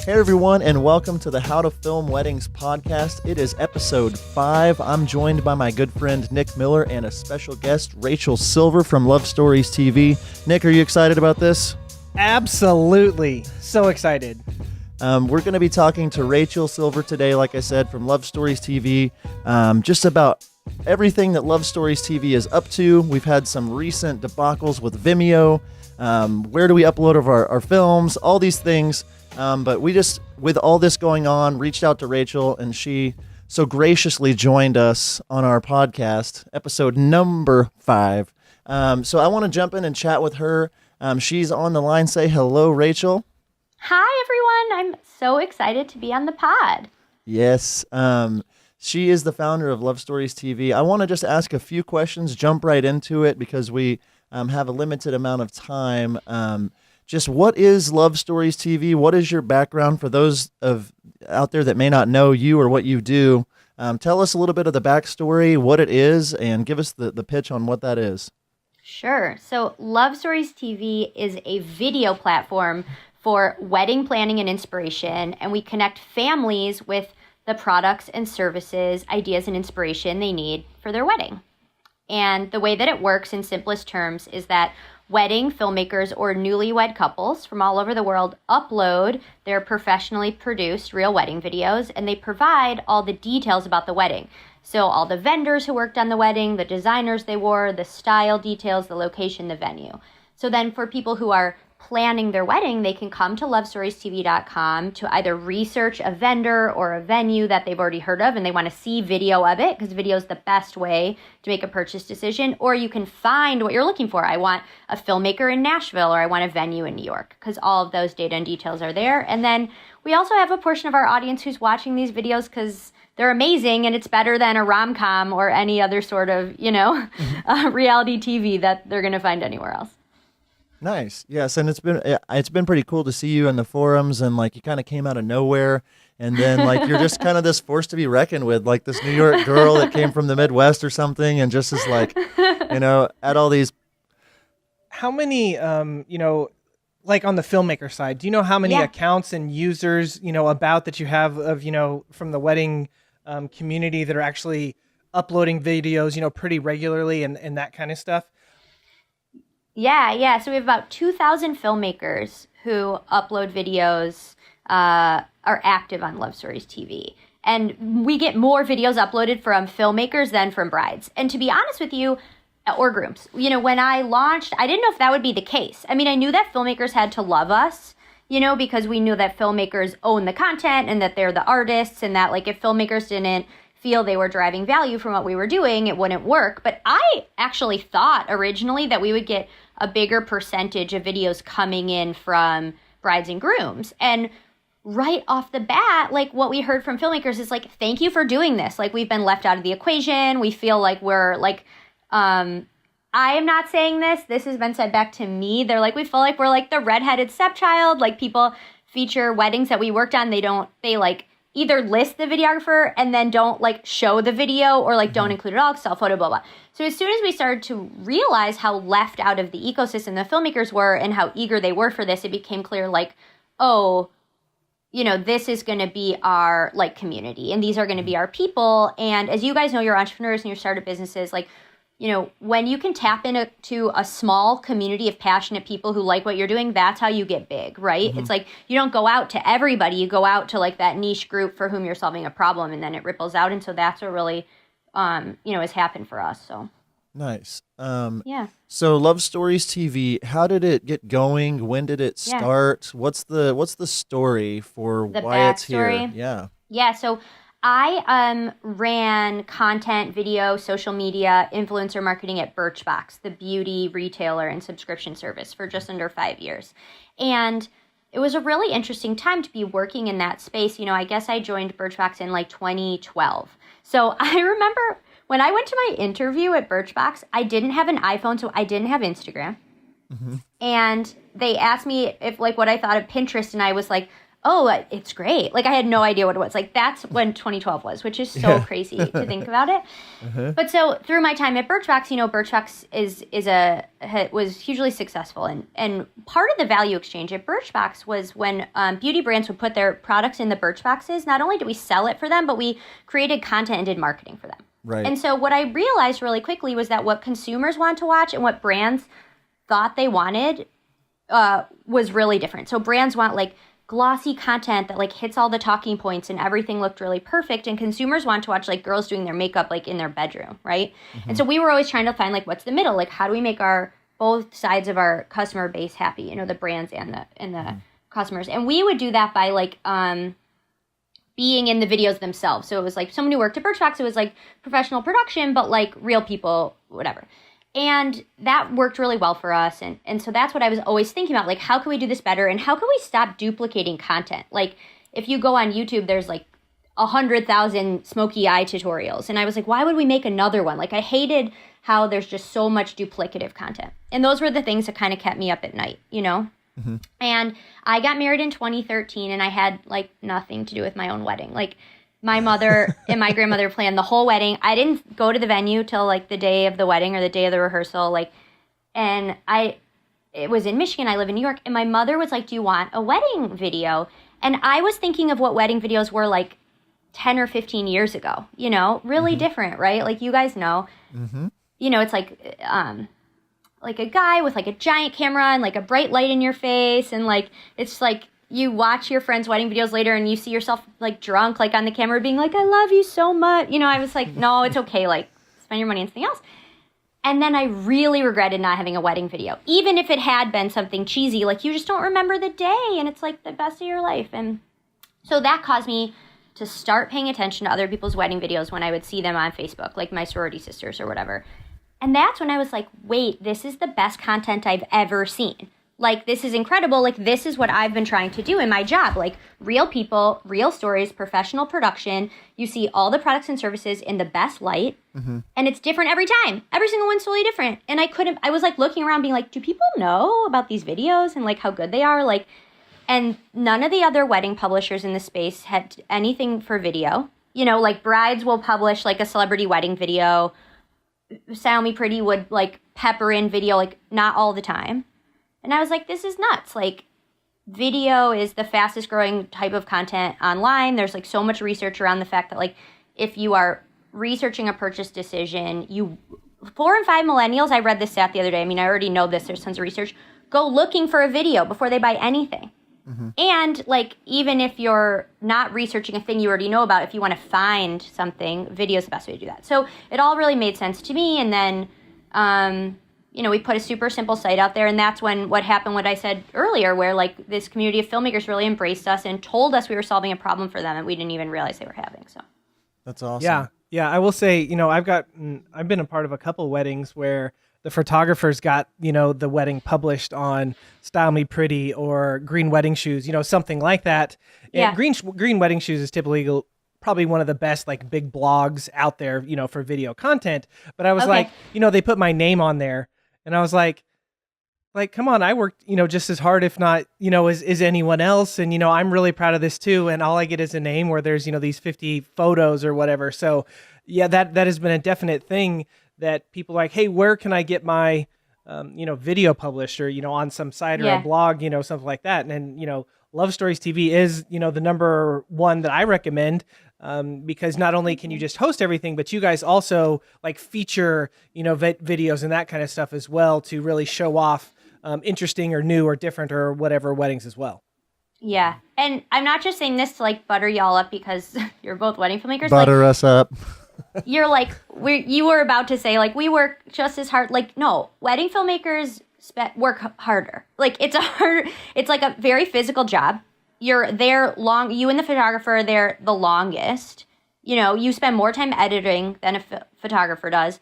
Hey everyone, and welcome to the How to Film Weddings podcast. It is episode 5. I'm joined by my good friend Nick Miller and a special guest, Rachel Silver from LoveStoriesTV. Nick, are you excited about this? Absolutely. So excited. We're going to be talking to Rachel Silver today, like I said, from LoveStoriesTV, just about everything that LoveStoriesTV is up to. We've had some recent debacles with Vimeo. Where do we upload our films? All these things. But we just, with all this going on, reached out to Rachel, and she so graciously joined us on our podcast, episode number 5. So I want to jump in and chat with her. She's on the line. Say hello, Rachel. Hi, everyone. I'm so excited to be on the pod. Yes. She is the founder of LoveStoriesTV. I want to just ask a few questions, jump right into it, because we have a limited amount of time. Just what is LoveStoriesTV? What is your background for those out there that may not know you or what you do? Tell us a little bit of the backstory, what it is, and give us the pitch on what that is. Sure. So LoveStoriesTV is a video platform for wedding planning and inspiration, and we connect families with the products and services, ideas, and inspiration they need for their wedding. And the way that it works in simplest terms is that wedding filmmakers or newlywed couples from all over the world upload their professionally produced real wedding videos, and they provide all the details about the wedding. So all the vendors who worked on the wedding, the designers they wore, the style details, the location, the venue. So then for people who are planning their wedding, they can come to LoveStoriesTV.com to either research a vendor or a venue that they've already heard of and they want to see video of it, because video is the best way to make a purchase decision. Or you can find what you're looking for. I want a filmmaker in Nashville, or I want a venue in New York, because all of those data and details are there. And then we also have a portion of our audience who's watching these videos because they're amazing and it's better than a rom-com or any other sort of, reality TV that they're going to find anywhere else. Nice. Yes, and it's been pretty cool to see you in the forums, and like you kind of came out of nowhere, and then like you're just kind of this force to be reckoned with, like this New York girl that came from the Midwest or something, and just is like, at all these. How many, like on the filmmaker side, do you know how many accounts and users, about that you have of, from the wedding community that are actually uploading videos, pretty regularly and that kind of stuff? Yeah. So we have about 2,000 filmmakers who upload videos, are active on LoveStoriesTV. And we get more videos uploaded from filmmakers than from brides. And to be honest with you, or grooms. When I launched, I didn't know if that would be the case. I mean, I knew that filmmakers had to love us, because we knew that filmmakers own the content and that they're the artists, and that like if filmmakers didn't feel they were driving value from what we were doing, it wouldn't work. But I actually thought originally that we would get a bigger percentage of videos coming in from brides and grooms. And right off the bat, like what we heard from filmmakers is like, thank you for doing this. Like we've been left out of the equation. We feel like we're like, I am not saying this. This has been said back to me. They're like, we feel like we're like the redheaded stepchild. Like people feature weddings that we worked on. They like either list the videographer and then don't like show the video, or like don't include it all, sell photo, blah, blah. So as soon as we started to realize how left out of the ecosystem the filmmakers were and how eager they were for this, it became clear like, oh, this is going to be our like community, and these are going to be our people. And as you guys know, you're entrepreneurs and you're startup businesses, like, when you can tap into a small community of passionate people who like what you're doing, that's how you get big, right? Mm-hmm. It's like you don't go out to everybody. You go out to like that niche group for whom you're solving a problem, and then it ripples out. And so that's what really, has happened for us. So nice. Yeah. So LoveStoriesTV, how did it get going? When did it start? What's the story for why it's here? Yeah. So I ran content, video, social media, influencer marketing at Birchbox, the beauty retailer and subscription service, for just under 5 years. And it was a really interesting time to be working in that space. I guess I joined Birchbox in like 2012. So I remember when I went to my interview at Birchbox, I didn't have an iPhone, so I didn't have Instagram. Mm-hmm. And they asked me if like what I thought of Pinterest, and I was like, oh, it's great. Like I had no idea what it was. Like that's when 2012 was, which is so crazy to think about it. But so through my time at Birchbox, Birchbox was hugely successful. And part of the value exchange at Birchbox was when beauty brands would put their products in the Birchboxes, not only did we sell it for them, but we created content and did marketing for them. Right. And so what I realized really quickly was that what consumers want to watch and what brands thought they wanted was really different. So brands want like glossy content that like hits all the talking points and everything looked really perfect, and consumers want to watch like girls doing their makeup like in their bedroom, right? And so we were always trying to find like what's the middle, like how do we make our both sides of our customer base happy, the brands and the customers. And we would do that by like being in the videos themselves. So it was like someone who worked at Birchbox, it was like professional production, but like real people, whatever. And that worked really well for us. And so that's what I was always thinking about, like, how can we do this better? And how can we stop duplicating content? Like, if you go on YouTube, there's like 100,000 smoky eye tutorials. And I was like, why would we make another one? Like, I hated how there's just so much duplicative content. And those were the things that kind of kept me up at night, And I got married in 2013, and I had like nothing to do with my own wedding. Like, my mother and my grandmother planned the whole wedding. I didn't go to the venue till like the day of the wedding or the day of the rehearsal. And it was in Michigan. I live in New York. And my mother was like, do you want a wedding video? And I was thinking of what wedding videos were like 10 or 15 years ago, really different, right? Like you guys know, it's like a guy with like a giant camera and like a bright light in your face. And like, it's like, you watch your friends' wedding videos later and you see yourself like drunk, like on the camera being like, I love you so much. I was like, no, it's okay. Like spend your money on something else. And then I really regretted not having a wedding video. Even if it had been something cheesy, like you just don't remember the day and it's like the best of your life. And so that caused me to start paying attention to other people's wedding videos when I would see them on Facebook, like my sorority sisters or whatever. And that's when I was like, wait, this is the best content I've ever seen. Like, this is incredible. Like, this is what I've been trying to do in my job. Like, real people, real stories, professional production. You see all the products and services in the best light. And it's different every time. Every single one's totally different. And I was like looking around being like, do people know about these videos and like how good they are? Like, and none of the other wedding publishers in the space had anything for video. Like Brides will publish like a celebrity wedding video. Style Me Pretty would like pepper in video, like not all the time. And I was like, this is nuts. Like, video is the fastest growing type of content online. There's like so much research around the fact that like if you are researching a purchase decision, 4 and 5 millennials, I read this stat the other day. I mean, I already know this. There's tons of research. Go looking for a video before they buy anything. And like, even if you're not researching a thing you already know about, if you want to find something, video is the best way to do that. So it all really made sense to me. And then, we put a super simple site out there, and that's when what happened, what I said earlier, where like this community of filmmakers really embraced us and told us we were solving a problem for them and we didn't even realize they were having. So that's awesome. Yeah. I will say, I've been a part of a couple weddings where the photographers got, the wedding published on Style Me Pretty or Green Wedding Shoes, something like that. And Green Wedding Shoes is typically probably one of the best like big blogs out there, for video content. But I was like, they put my name on there. And I was like, come on, I worked, just as hard, if not, as anyone else. And, I'm really proud of this too. And all I get is a name where there's, these 50 photos or whatever. So yeah, that has been a definite thing that people are like, hey, where can I get my, video published or, on some site or a blog, something like that. And then, Love Stories TV is, the number one that I recommend. Because not only can you just host everything, but you guys also like feature, videos and that kind of stuff as well to really show off interesting or new or different or whatever weddings as well. Yeah. And I'm not just saying this to like butter y'all up because you're both wedding filmmakers. Butter us up. You're like, you were about to say like, we work just as hard. Like, no, wedding filmmakers work harder. Like it's like a very physical job. You're there long. You and the photographer are there the longest. You spend more time editing than a photographer does.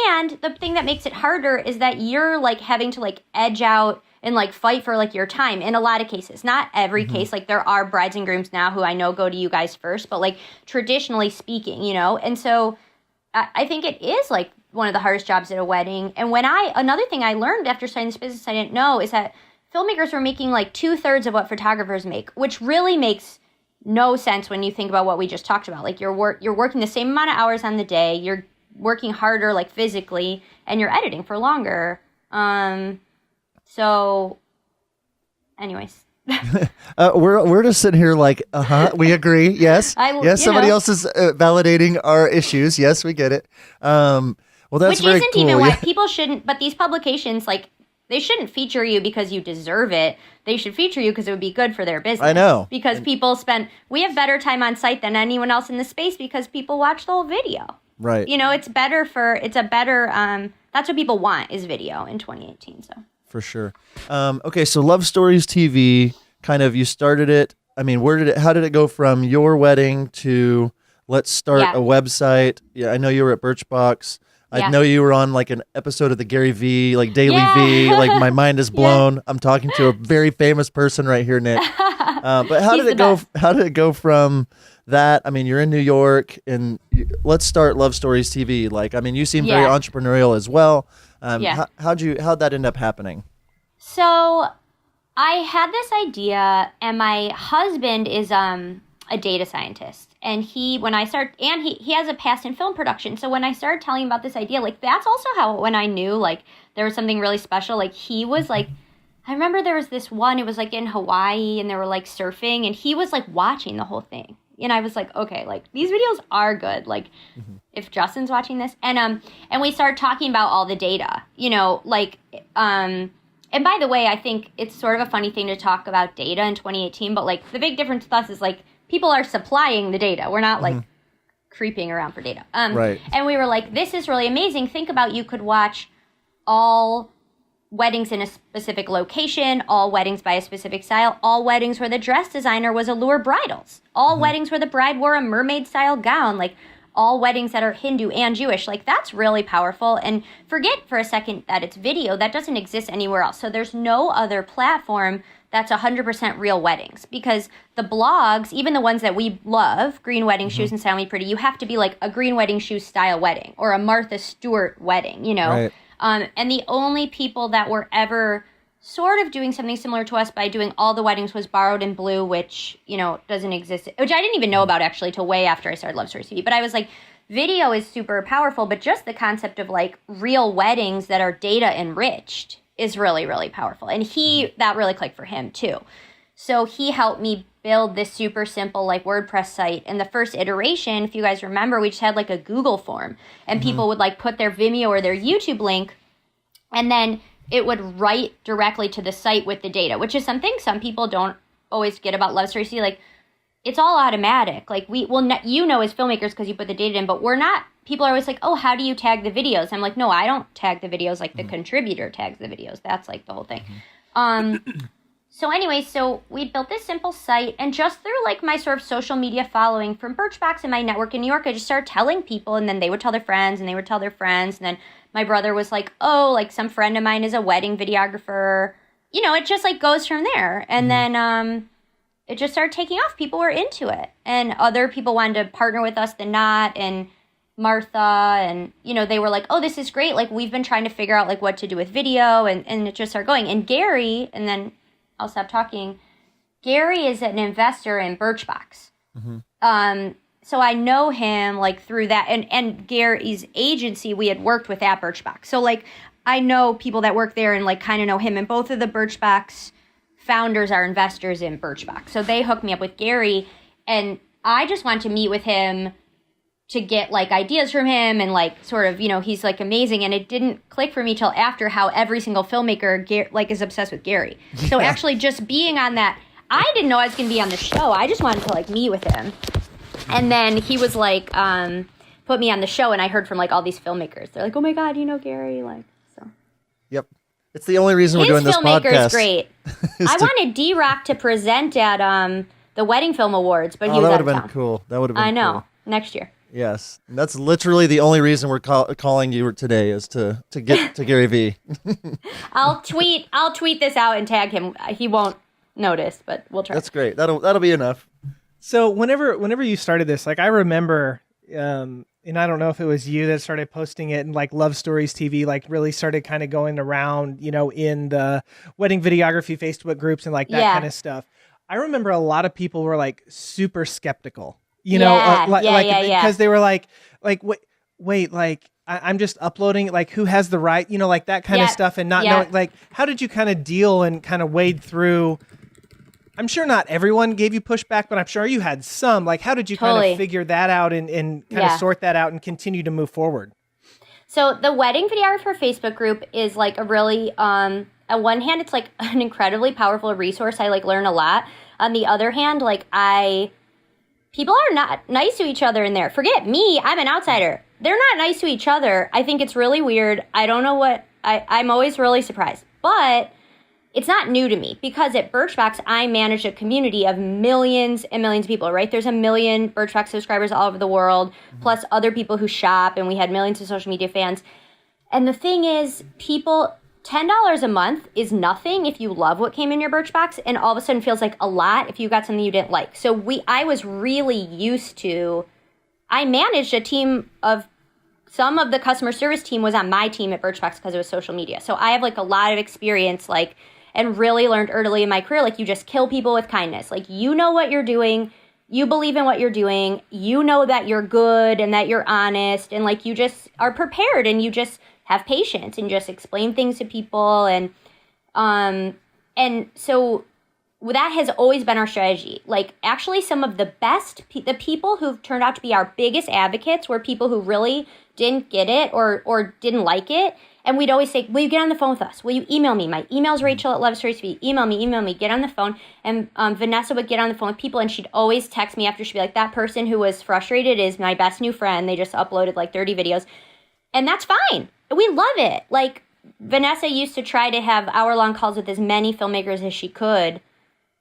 And the thing that makes it harder is that you're like having to like edge out and like fight for like your time in a lot of cases. Not every case. Like there are brides and grooms now who I know go to you guys first, but like traditionally speaking, And so I think it is like one of the hardest jobs at a wedding. And another thing I learned after starting this business I didn't know is that filmmakers were making like 2/3 of what photographers make, which really makes no sense when you think about what we just talked about. Like you're working the same amount of hours on the day, you're working harder like physically, and you're editing for longer. So anyways. We're just sitting here like, we agree. Yes. Yes. Somebody else is validating our issues. Yes, we get it. Well, that's Which very isn't cool. even why Yeah. people shouldn't, but these publications, like, they shouldn't feature you because you deserve it. They should feature you because it would be good for their business. I know. Because we have better time on site than anyone else in the space because people watch the whole video. Right. You know, that's what people want is video in 2018. So. For sure. Okay. So Love Stories TV, kind of, you started it. I mean, how did it go from your wedding to let's start a website? Yeah. I know you were at Birchbox. I know you were on like an episode of the Gary V, like Daily V. Like my mind is blown. I'm talking to a very famous person right here, Nick. But how did it go? How did it go from that? I mean, you're in New York, and let's start Love Stories TV. Like, I mean, you seem very entrepreneurial as well. How'd that end up happening? So I had this idea, and my husband is a data scientist. And he has a past in film production. So when I started telling him about this idea, like that's also when I knew like there was something really special. Like he was like, I remember there was this one, it was like in Hawaii and they were like surfing and he was like watching the whole thing. And I was like, okay, like these videos are good. Like if Justin's watching this and we started talking about all the data, you know, like, and by the way, I think it's sort of a funny thing to talk about data in 2018, but like the big difference with us is like, people are supplying the data. We're not like creeping around for data. Right. And we were like, this is really amazing. Think about you could watch all weddings in a specific location, all weddings by a specific style, all weddings where the dress designer was Allure Bridals, all weddings where the bride wore a mermaid style gown, like all weddings that are Hindu and Jewish. Like that's really powerful. And forget for a second that it's video. That doesn't exist anywhere else. So there's no other platform that's 100% real weddings because the blogs, even the ones that we love, Green Wedding Shoes and Style Me Pretty, you have to be like a Green Wedding Shoes style wedding or a Martha Stewart wedding, you know? Right. And the only people that were ever sort of doing something similar to us by doing all the weddings was Borrowed in Blue, which, you know, doesn't exist, which I didn't even know about actually till way after I started Love Stories TV. But I was like, video is super powerful, but just the concept of like real weddings that are data enriched is really, really powerful. And that really clicked for him too. So he helped me build this super simple like WordPress site. And the first iteration, if you guys remember, we just had like a Google form and people would like put their Vimeo or their YouTube link and then it would write directly to the site with the data, which is something some people don't always get about Love Stories. Like it's all automatic. Like as filmmakers because you put the data in, but we're not. People are always like, oh, how do you tag the videos? I'm like, no, I don't tag the videos. Like the contributor tags the videos. That's like the whole thing. So anyway, so we built this simple site and just through like my sort of social media following from Birchbox and my network in New York, I just started telling people and then they would tell their friends and they would tell their friends. And then my brother was like, oh, like some friend of mine is a wedding videographer. You know, it just like goes from there. And then it just started taking off. People were into it and other people wanted to partner with us than not. And Martha and, you know, they were like, oh, this is great. Like, we've been trying to figure out, like, what to do with video, and it just started going. And Gary, and then I'll stop talking, Gary is an investor in Birchbox. So I know him, like, through that. And Gary's agency, we had worked with at Birchbox. So, like, I know people that work there and, like, kind of know him. And both of the Birchbox founders are investors in Birchbox. So they hooked me up with Gary, and I just wanted to meet with him to get like ideas from him and like sort of, you know, he's like amazing. And it didn't click for me till after how every single filmmaker like is obsessed with Gary. So actually just being on that, I didn't know I was going to be on the show. I just wanted to like meet with him. And then he was like, put me on the show and I heard from like all these filmmakers. They're like, oh my God, you know Gary? Like, so. Yep. It's the only reason we're doing this podcast. His filmmaker is great. I wanted D-Rock to present at the Wedding Film Awards, but he was out of town. That would have been cool. That would have been I know. Cool. Next year. Yes, and that's literally the only reason we're calling you today is to get to Gary V. I'll tweet this out and tag him. He won't notice, but we'll try. That's great. That'll be enough. So whenever you started this, like I remember in and I don't know if it was you that started posting it, and like Love Stories TV, like really started kind of going around, in the wedding videography Facebook groups and like that kind of stuff. I remember a lot of people were like super skeptical, because they were like, wait, like I'm just uploading, like who has the right, like that kind of stuff, and not knowing, like, how did you kind of deal and kind of wade through? I'm sure not everyone gave you pushback, but I'm sure you had some. Like, how did you kind of figure that out and kind of sort that out and continue to move forward? So the wedding videographer Facebook group is like a really, on one hand, it's like an incredibly powerful resource. I like learn a lot. On the other hand, like people are not nice to each other in there. Forget me. I'm an outsider. They're not nice to each other. I think it's really weird. I don't know I'm always really surprised, but it's not new to me because at Birchbox, I manage a community of millions and millions of people, right? There's a million Birchbox subscribers all over the world, plus other people who shop, and we had millions of social media fans. And the thing is, $10 a month is nothing if you love what came in your Birchbox, and all of a sudden feels like a lot if you got something you didn't like. So I was really used to, I managed a team of, some of the customer service team was on my team at Birchbox because it was social media. So I have like a lot of experience, like, and really learned early in my career, like you just kill people with kindness. Like you know what you're doing, you believe in what you're doing, you know that you're good and that you're honest, and like you just are prepared and you just have patience and just explain things to people. And so that has always been our strategy. Like actually some of the best, the people who've turned out to be our biggest advocates were people who really didn't get it or didn't like it. And we'd always say, will you get on the phone with us? Will you email me? My email's Rachel at LoveStoriesTV. Email me, get on the phone. And Vanessa would get on the phone with people, and she'd always text me after. She'd be like, that person who was frustrated is my best new friend. They just uploaded like 30 videos. And that's fine. We love it. Like Vanessa used to try to have hour-long calls with as many filmmakers as she could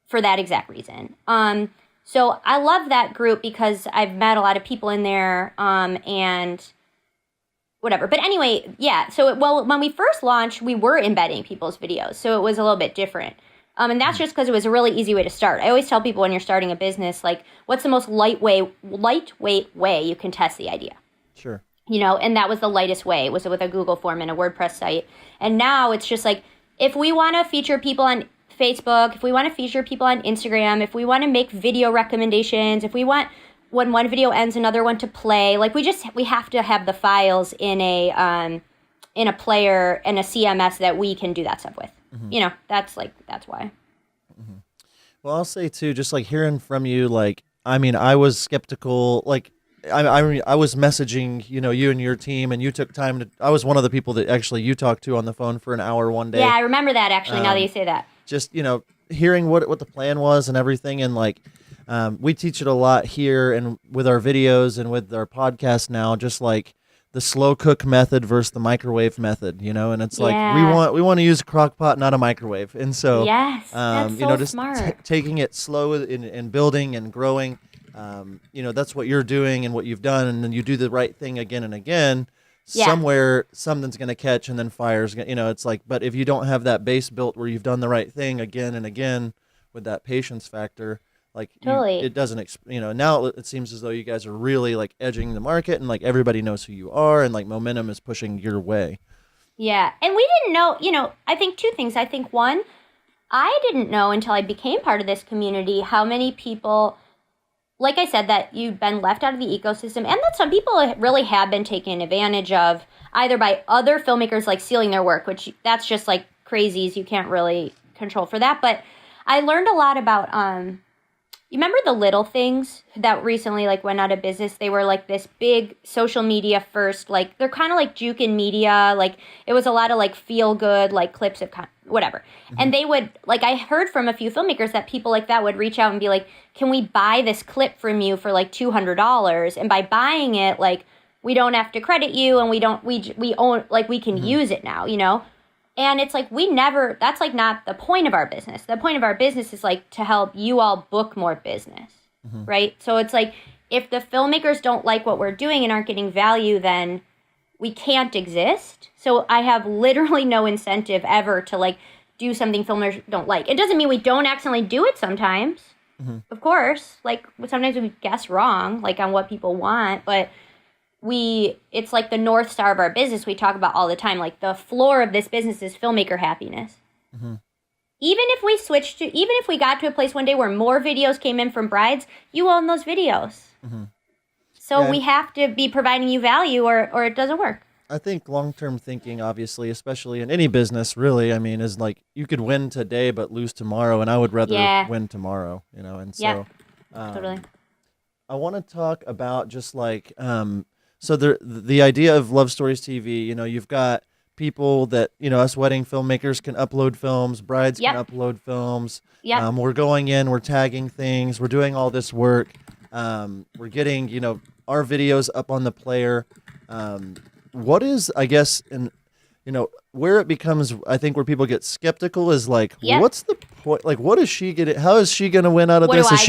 for that exact reason. So I love that group because I've met a lot of people in there, and whatever. But anyway, yeah. So, when we first launched, we were embedding people's videos. So it was a little bit different. And that's just because it was a really easy way to start. I always tell people when you're starting a business, like, what's the most lightweight way you can test the idea? Sure. And that was the lightest way, was with a Google form and a WordPress site. And now it's just like, if we want to feature people on Facebook, if we want to feature people on Instagram, if we want to make video recommendations, if we want, when one video ends, another one to play, like we have to have the files in a player and a CMS that we can do that stuff with. Mm-hmm. That's why. Mm-hmm. Well, I'll say too, just like hearing from you, like, I mean, I was skeptical, like, I was messaging, you and your team, and you took time to, I was one of the people that actually you talked to on the phone for an hour one day. Yeah, I remember that actually, now that you say that. Just, hearing what the plan was and everything, and like, we teach it a lot here and with our videos and with our podcast now, just like the slow cook method versus the microwave method, and it's like we want to use a crock pot, not a microwave. And so yes, that's so just smart. Taking it slow in building and growing, that's what you're doing and what you've done, and then you do the right thing again and again. Yeah. Somewhere something's going to catch and then fire's going to, it's like, but if you don't have that base built where you've done the right thing again and again with that patience factor, like totally. It doesn't, now it seems as though you guys are really like edging the market, and like everybody knows who you are, and like momentum is pushing your way. Yeah. And we didn't know, I think two things. I think one, I didn't know until I became part of this community how many people, like I said, that you've been left out of the ecosystem, and that some people really have been taken advantage of either by other filmmakers like stealing their work, which that's just like crazies. You can't really control for that. But I learned a lot about, you remember the Little Things that recently like went out of business? They were like this big social media first, like they're kind of like Juke in media. Like it was a lot of like feel good, like clips of whatever. Mm-hmm. And they would, like, I heard from a few filmmakers that people like that would reach out and be like, can we buy this clip from you for like $200? And by buying it, like, we don't have to credit you, and we own, like, we can use it now, And it's like, that's like not the point of our business. The point of our business is like to help you all book more business, right? So it's like, if the filmmakers don't like what we're doing and aren't getting value, then we can't exist. So I have literally no incentive ever to like do something filmmakers don't like. It doesn't mean we don't accidentally do it sometimes. Of course, like sometimes we guess wrong, like on what people want, but it's like the North Star of our business. We talk about all the time, like the floor of this business is filmmaker happiness. Mm-hmm. Even if we got to a place one day where more videos came in from brides, you own those videos. Mm-hmm. So we have to be providing you value or it doesn't work. I think long-term thinking, obviously, especially in any business, really, I mean, is like you could win today but lose tomorrow, and I would rather win tomorrow, you know, and so totally. I want to talk about just like, so the idea of Love Stories TV, you know, you've got people that, you know, us wedding filmmakers can upload films, brides can upload films. Yep. We're going in, we're tagging things, we're doing all this work. We're getting, you know, our videos up on the player. What is, I guess, and you know, where it becomes, I think, where people get skeptical is like, what's the point? Like, what is she getting? How is she going to win out of this? Is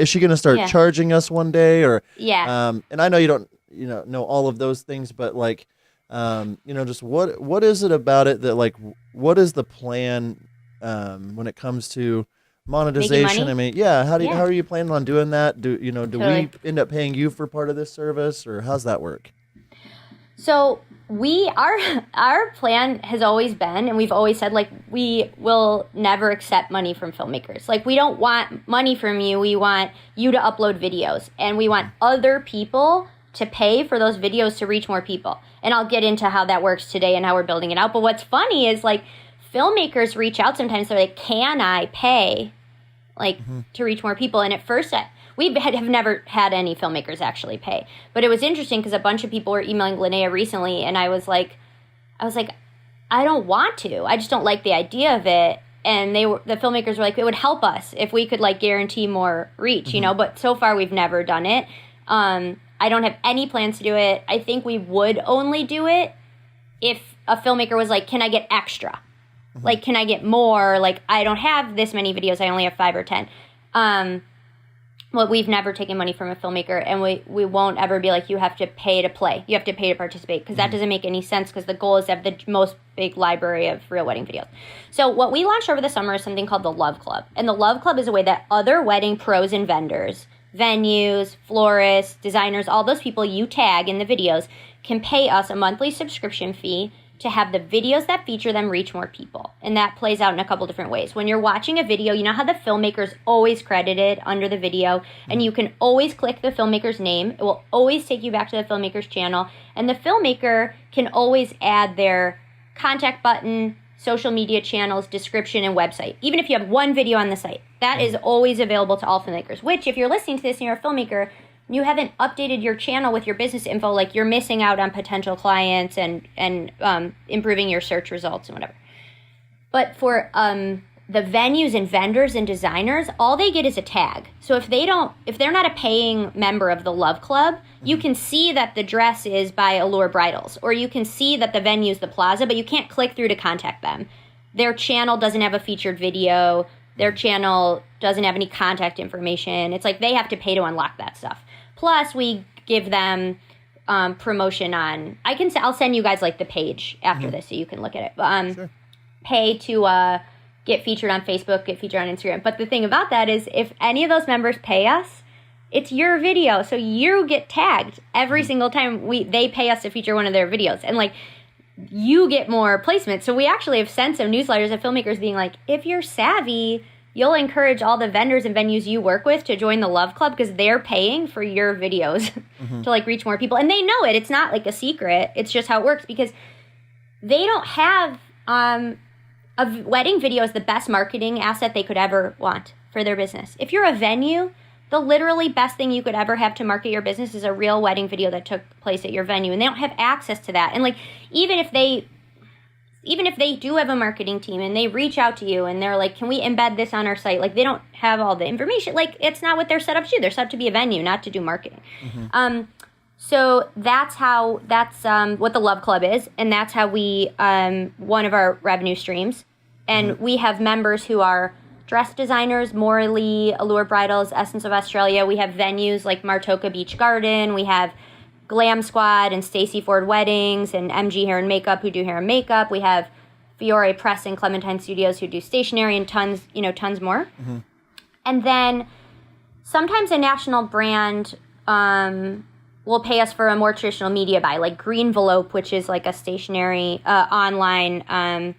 she gonna start charging us one day? Or and I know you don't, you know all of those things, but like, you know, just what is it about it that like, what is the plan when it comes to monetization? I mean, how are you planning on doing that? Do we end up paying you for part of this service, or how's that work? So our plan has always been, and we've always said, like, we will never accept money from filmmakers. Like, we don't want money from you. We want you to upload videos, and we want other people to pay for those videos to reach more people. And I'll get into how that works today and how we're building it out. But what's funny is, like, filmmakers reach out sometimes. They're like, can I pay, like, to reach more people? And at first, we have never had any filmmakers actually pay. But it was interesting because a bunch of people were emailing Linnea recently, and I was like, I don't want to. I just don't like the idea of it. And the filmmakers were like, it would help us if we could, like, guarantee more reach, you know. But so far, we've never done it. I don't have any plans to do it. I think we would only do it if a filmmaker was like, can I get extra? Like, can I get more? Like, I don't have this many videos. I only have 5 or 10. Well, we've never taken money from a filmmaker, and we won't ever be like, you have to pay to play. You have to pay to participate, because that doesn't make any sense, because the goal is to have the most big library of real wedding videos. So what we launched over the summer is something called the Love Club. And the Love Club is a way that other wedding pros and vendors, venues, florists, designers, all those people you tag in the videos can pay us a monthly subscription fee to have the videos that feature them reach more people. And that plays out in a couple different ways. When you're watching a video, you know how the filmmaker's always credited under the video, and you can always click the filmmaker's name. It will always take you back to the filmmaker's channel, and the filmmaker can always add their contact button, social media channels, description, and website. Even if you have one video on the site, that is always available to all filmmakers, which, if you're listening to this and you're a filmmaker, you haven't updated your channel with your business info, like, you're missing out on potential clients and improving your search results and whatever. But for the venues and vendors and designers, all they get is a tag. So if they're not a paying member of the Love Club, you can see that the dress is by Allure Bridals, or you can see that the venue is the Plaza, but you can't click through to contact them. Their channel doesn't have a featured video. Their channel doesn't have any contact information. It's like they have to pay to unlock that stuff. Plus, we give them promotion on. I'll send you guys, like, the page after this so you can look at it. Sure. Pay to get featured on Facebook, get featured on Instagram. But the thing about that is, if any of those members pay us, it's your video, so you get tagged every single time they pay us to feature one of their videos, and, like, you get more placement. So we actually have sent some newsletters of filmmakers being like, if you're savvy, you'll encourage all the vendors and venues you work with to join the Love Club, because they're paying for your videos to, like, reach more people. And they know it. It's not, like, a secret. It's just how it works, because they don't have a wedding video is the best marketing asset they could ever want for their business. If you're a venue, the literally best thing you could ever have to market your business is a real wedding video that took place at your venue, and they don't have access to that. And, like, even if they do have a marketing team and they reach out to you and they're like, can we embed this on our site? Like, they don't have all the information. Like, it's not what they're set up to do. They're set up to be a venue, not to do marketing. So that's what the Love Club is, and that's how we one of our revenue streams. And we have members who are dress designers, Morley, Allure Bridals, Essence of Australia. We have venues like Martoka Beach Garden. We have Glam Squad and Stacy Ford Weddings and MG Hair and Makeup, who do hair and makeup. We have Fiore Press and Clementine Studios, who do stationery, and tons more. And then sometimes a national brand will pay us for a more traditional media buy, like Greenvelope, which is like a stationary online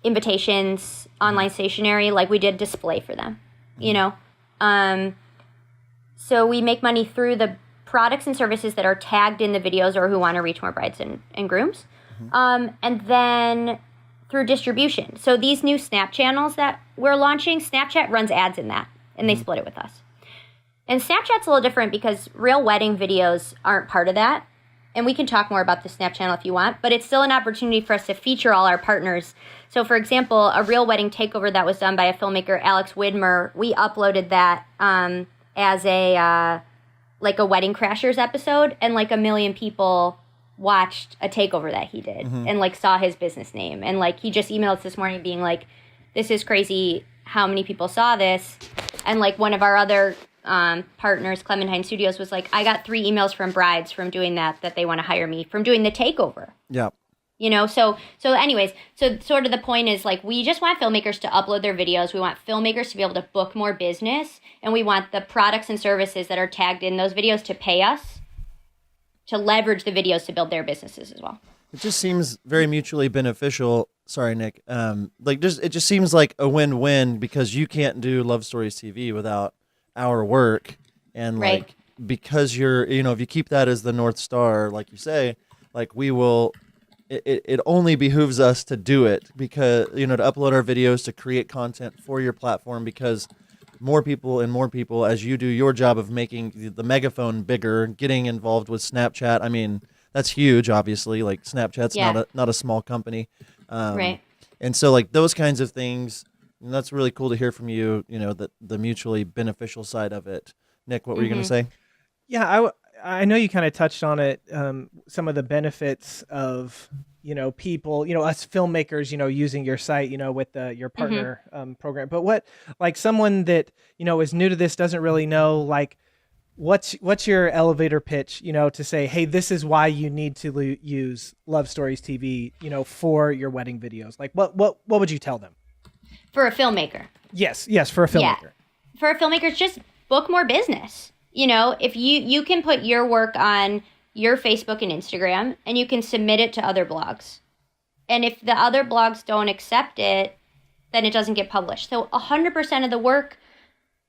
invitations, online stationery. Like we did display for them, So we make money through the products and services that are tagged in the videos or who want to reach more brides and grooms. And then through distribution. So these new Snap channels that we're launching, Snapchat runs ads in that, and they split it with us. And Snapchat's a little different because real wedding videos aren't part of that. And we can talk more about the Snap channel if you want, but it's still an opportunity for us to feature all our partners. So for example, a real wedding takeover that was done by a filmmaker, Alex Widmer, we uploaded that as a like a Wedding Crashers episode, and like 1 million people watched a takeover that he did and like saw his business name. And like he just emailed us this morning being like, this is crazy how many people saw this. And like one of our other partners, Clementine Studios, was like, I got 3 emails from brides from doing that they want to hire me from doing the takeover. Yeah. So anyways, so sort of the point is like, we just want filmmakers to upload their videos. We want filmmakers to be able to book more business, and we want the products and services that are tagged in those videos to pay us to leverage the videos to build their businesses as well. It just seems very mutually beneficial. Sorry, Nick. It just seems like a win-win, because you can't do Love Stories TV without our work, and like because you're, if you keep that as the North Star, like you say, like we will. It only behooves us to do it, because to upload our videos, to create content for your platform, because more people, as you do your job of making the megaphone bigger, getting involved with Snapchat. I mean, that's huge, obviously. Like Snapchat's not a small company. Right. And so like those kinds of things, and that's really cool to hear from you, that the mutually beneficial side of it. Nick, what were you going to say? Yeah, I know you kind of touched on it, some of the benefits of, people, us filmmakers, using your site, with your partner program. But what, like someone that, is new to this, doesn't really know, like, what's your elevator pitch, to say, hey, this is why you need to use Love Stories TV, for your wedding videos. Like, what would you tell them? For a filmmaker. Yes, for a filmmaker. Yeah. For a filmmaker, it's just book more business. If you can put your work on your Facebook and Instagram, and you can submit it to other blogs. And if the other blogs don't accept it, then it doesn't get published. So 100% of the work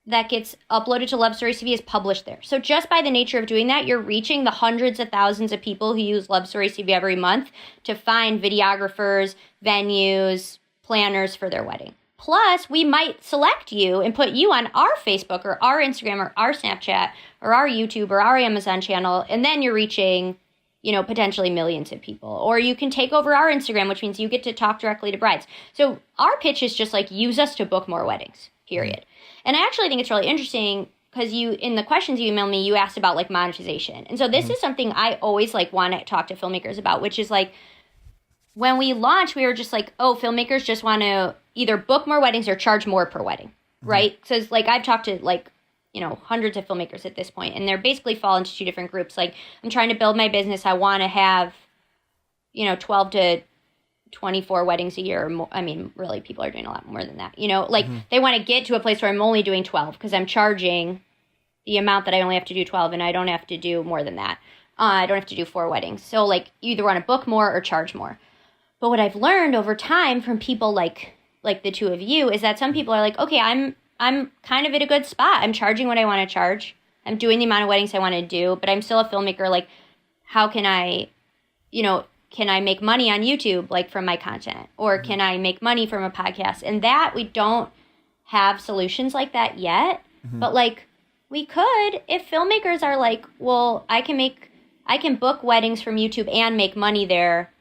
that gets uploaded to Love Stories TV is published there. So just by the nature of doing that, you're reaching the hundreds of thousands of people who use Love Stories TV every month to find videographers, venues, planners for their wedding. Plus, we might select you and put you on our Facebook or our Instagram or our Snapchat or our YouTube or our Amazon channel, and then you're reaching, potentially millions of people. Or you can take over our Instagram, which means you get to talk directly to brides. So our pitch is just like, use us to book more weddings, period. And I actually think it's really interesting because in the questions you emailed me, you asked about like monetization. And so this is something I always like want to talk to filmmakers about, which is like, when we launched, we were just like, oh, filmmakers just want to either book more weddings or charge more per wedding, right? So it's like I've talked to like, hundreds of filmmakers at this point, and they're basically fall into 2 different groups. Like, I'm trying to build my business. I want to have, 12 to 24 weddings a year. Or more. I mean, really, people are doing a lot more than that. They want to get to a place where I'm only doing 12 because I'm charging the amount that I only have to do 12, and I don't have to do more than that. I don't have to do 4 weddings. So like, you either want to book more or charge more. But what I've learned over time from people like the 2 of you is that some people are like, okay, I'm kind of at a good spot. I'm charging what I want to charge. I'm doing the amount of weddings I want to do, but I'm still a filmmaker. Like, how can I, can I make money on YouTube, like from my content? Or can I make money from a podcast? And that we don't have solutions like that yet. But like, we could, if filmmakers are like, well, I can book weddings from YouTube and make money there.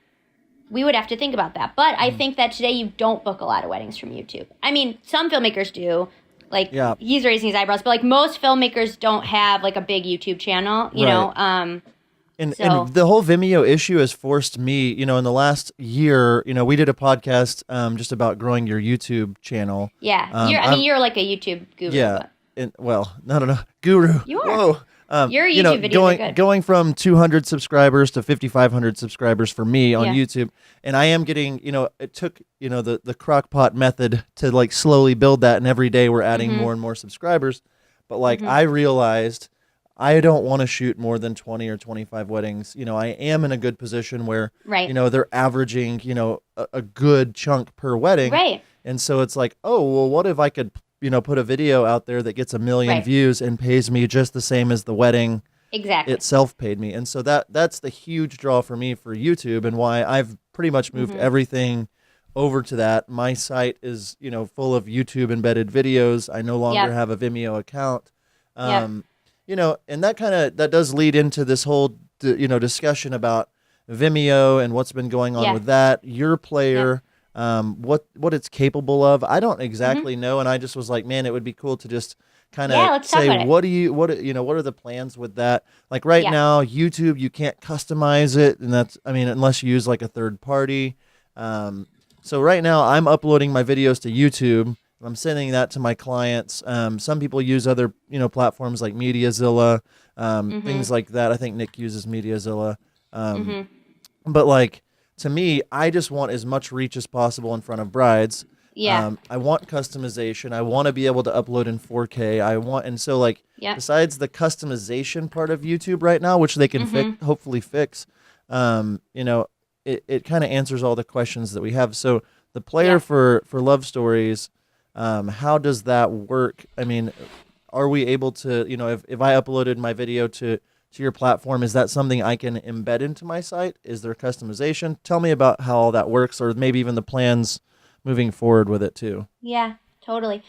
We would have to think about that. But I think that today you don't book a lot of weddings from YouTube. I mean, some filmmakers do. Like, he's raising his eyebrows. But, like, most filmmakers don't have, like, a big YouTube channel, you know. And the whole Vimeo issue has forced me, in the last year, we did a podcast just about growing your YouTube channel. Yeah. You're like a YouTube guru. Yeah. No. Guru. You are. Whoa. Your YouTube videos are good. Going from 200 subscribers to 5,500 subscribers for me on YouTube, and I am getting, it took, the crock pot method to like slowly build that, and every day we're adding more and more subscribers. But like I realized I don't want to shoot more than 20 or 25 weddings. You know, I am in a good position where, Right. you know, they're averaging, you know, a good chunk per wedding. Right. And so it's like, oh, well, what if I could, you know, put a video out there that gets 1 million Right. views and pays me just the same as the wedding Exactly. itself paid me. And so that's the huge draw for me for YouTube, and why I've pretty much moved everything over to that. My site is, you know, full of YouTube embedded videos. I no longer have a Vimeo account. You know, and that does lead into this whole, you know, discussion about Vimeo and what's been going on with that. Your player, what it's capable of. I don't exactly know, and I just was like, man, it would be cool to just kind of say, what are the plans with that? Like right now, YouTube, you can't customize it, and that's, I mean, unless you use like a third party. So right now, I'm uploading my videos to YouTube. I'm sending that to my clients. Some people use other, you know, platforms like MediaZilla, things like that. I think Nick uses MediaZilla. But like, to me, I just want as much reach as possible in front of brides. I want customization. I want to be able to upload in 4K. And so like, besides the customization part of YouTube right now, which they can hopefully fix, you know, it kind of answers all the questions that we have. So the player for Love Stories, how does that work? I mean, are we able to, you know, if I uploaded my video to your platform, is that something I can embed into my site? Is there customization? Tell me about how all that works, or maybe even the plans moving forward with it too. Yeah, totally.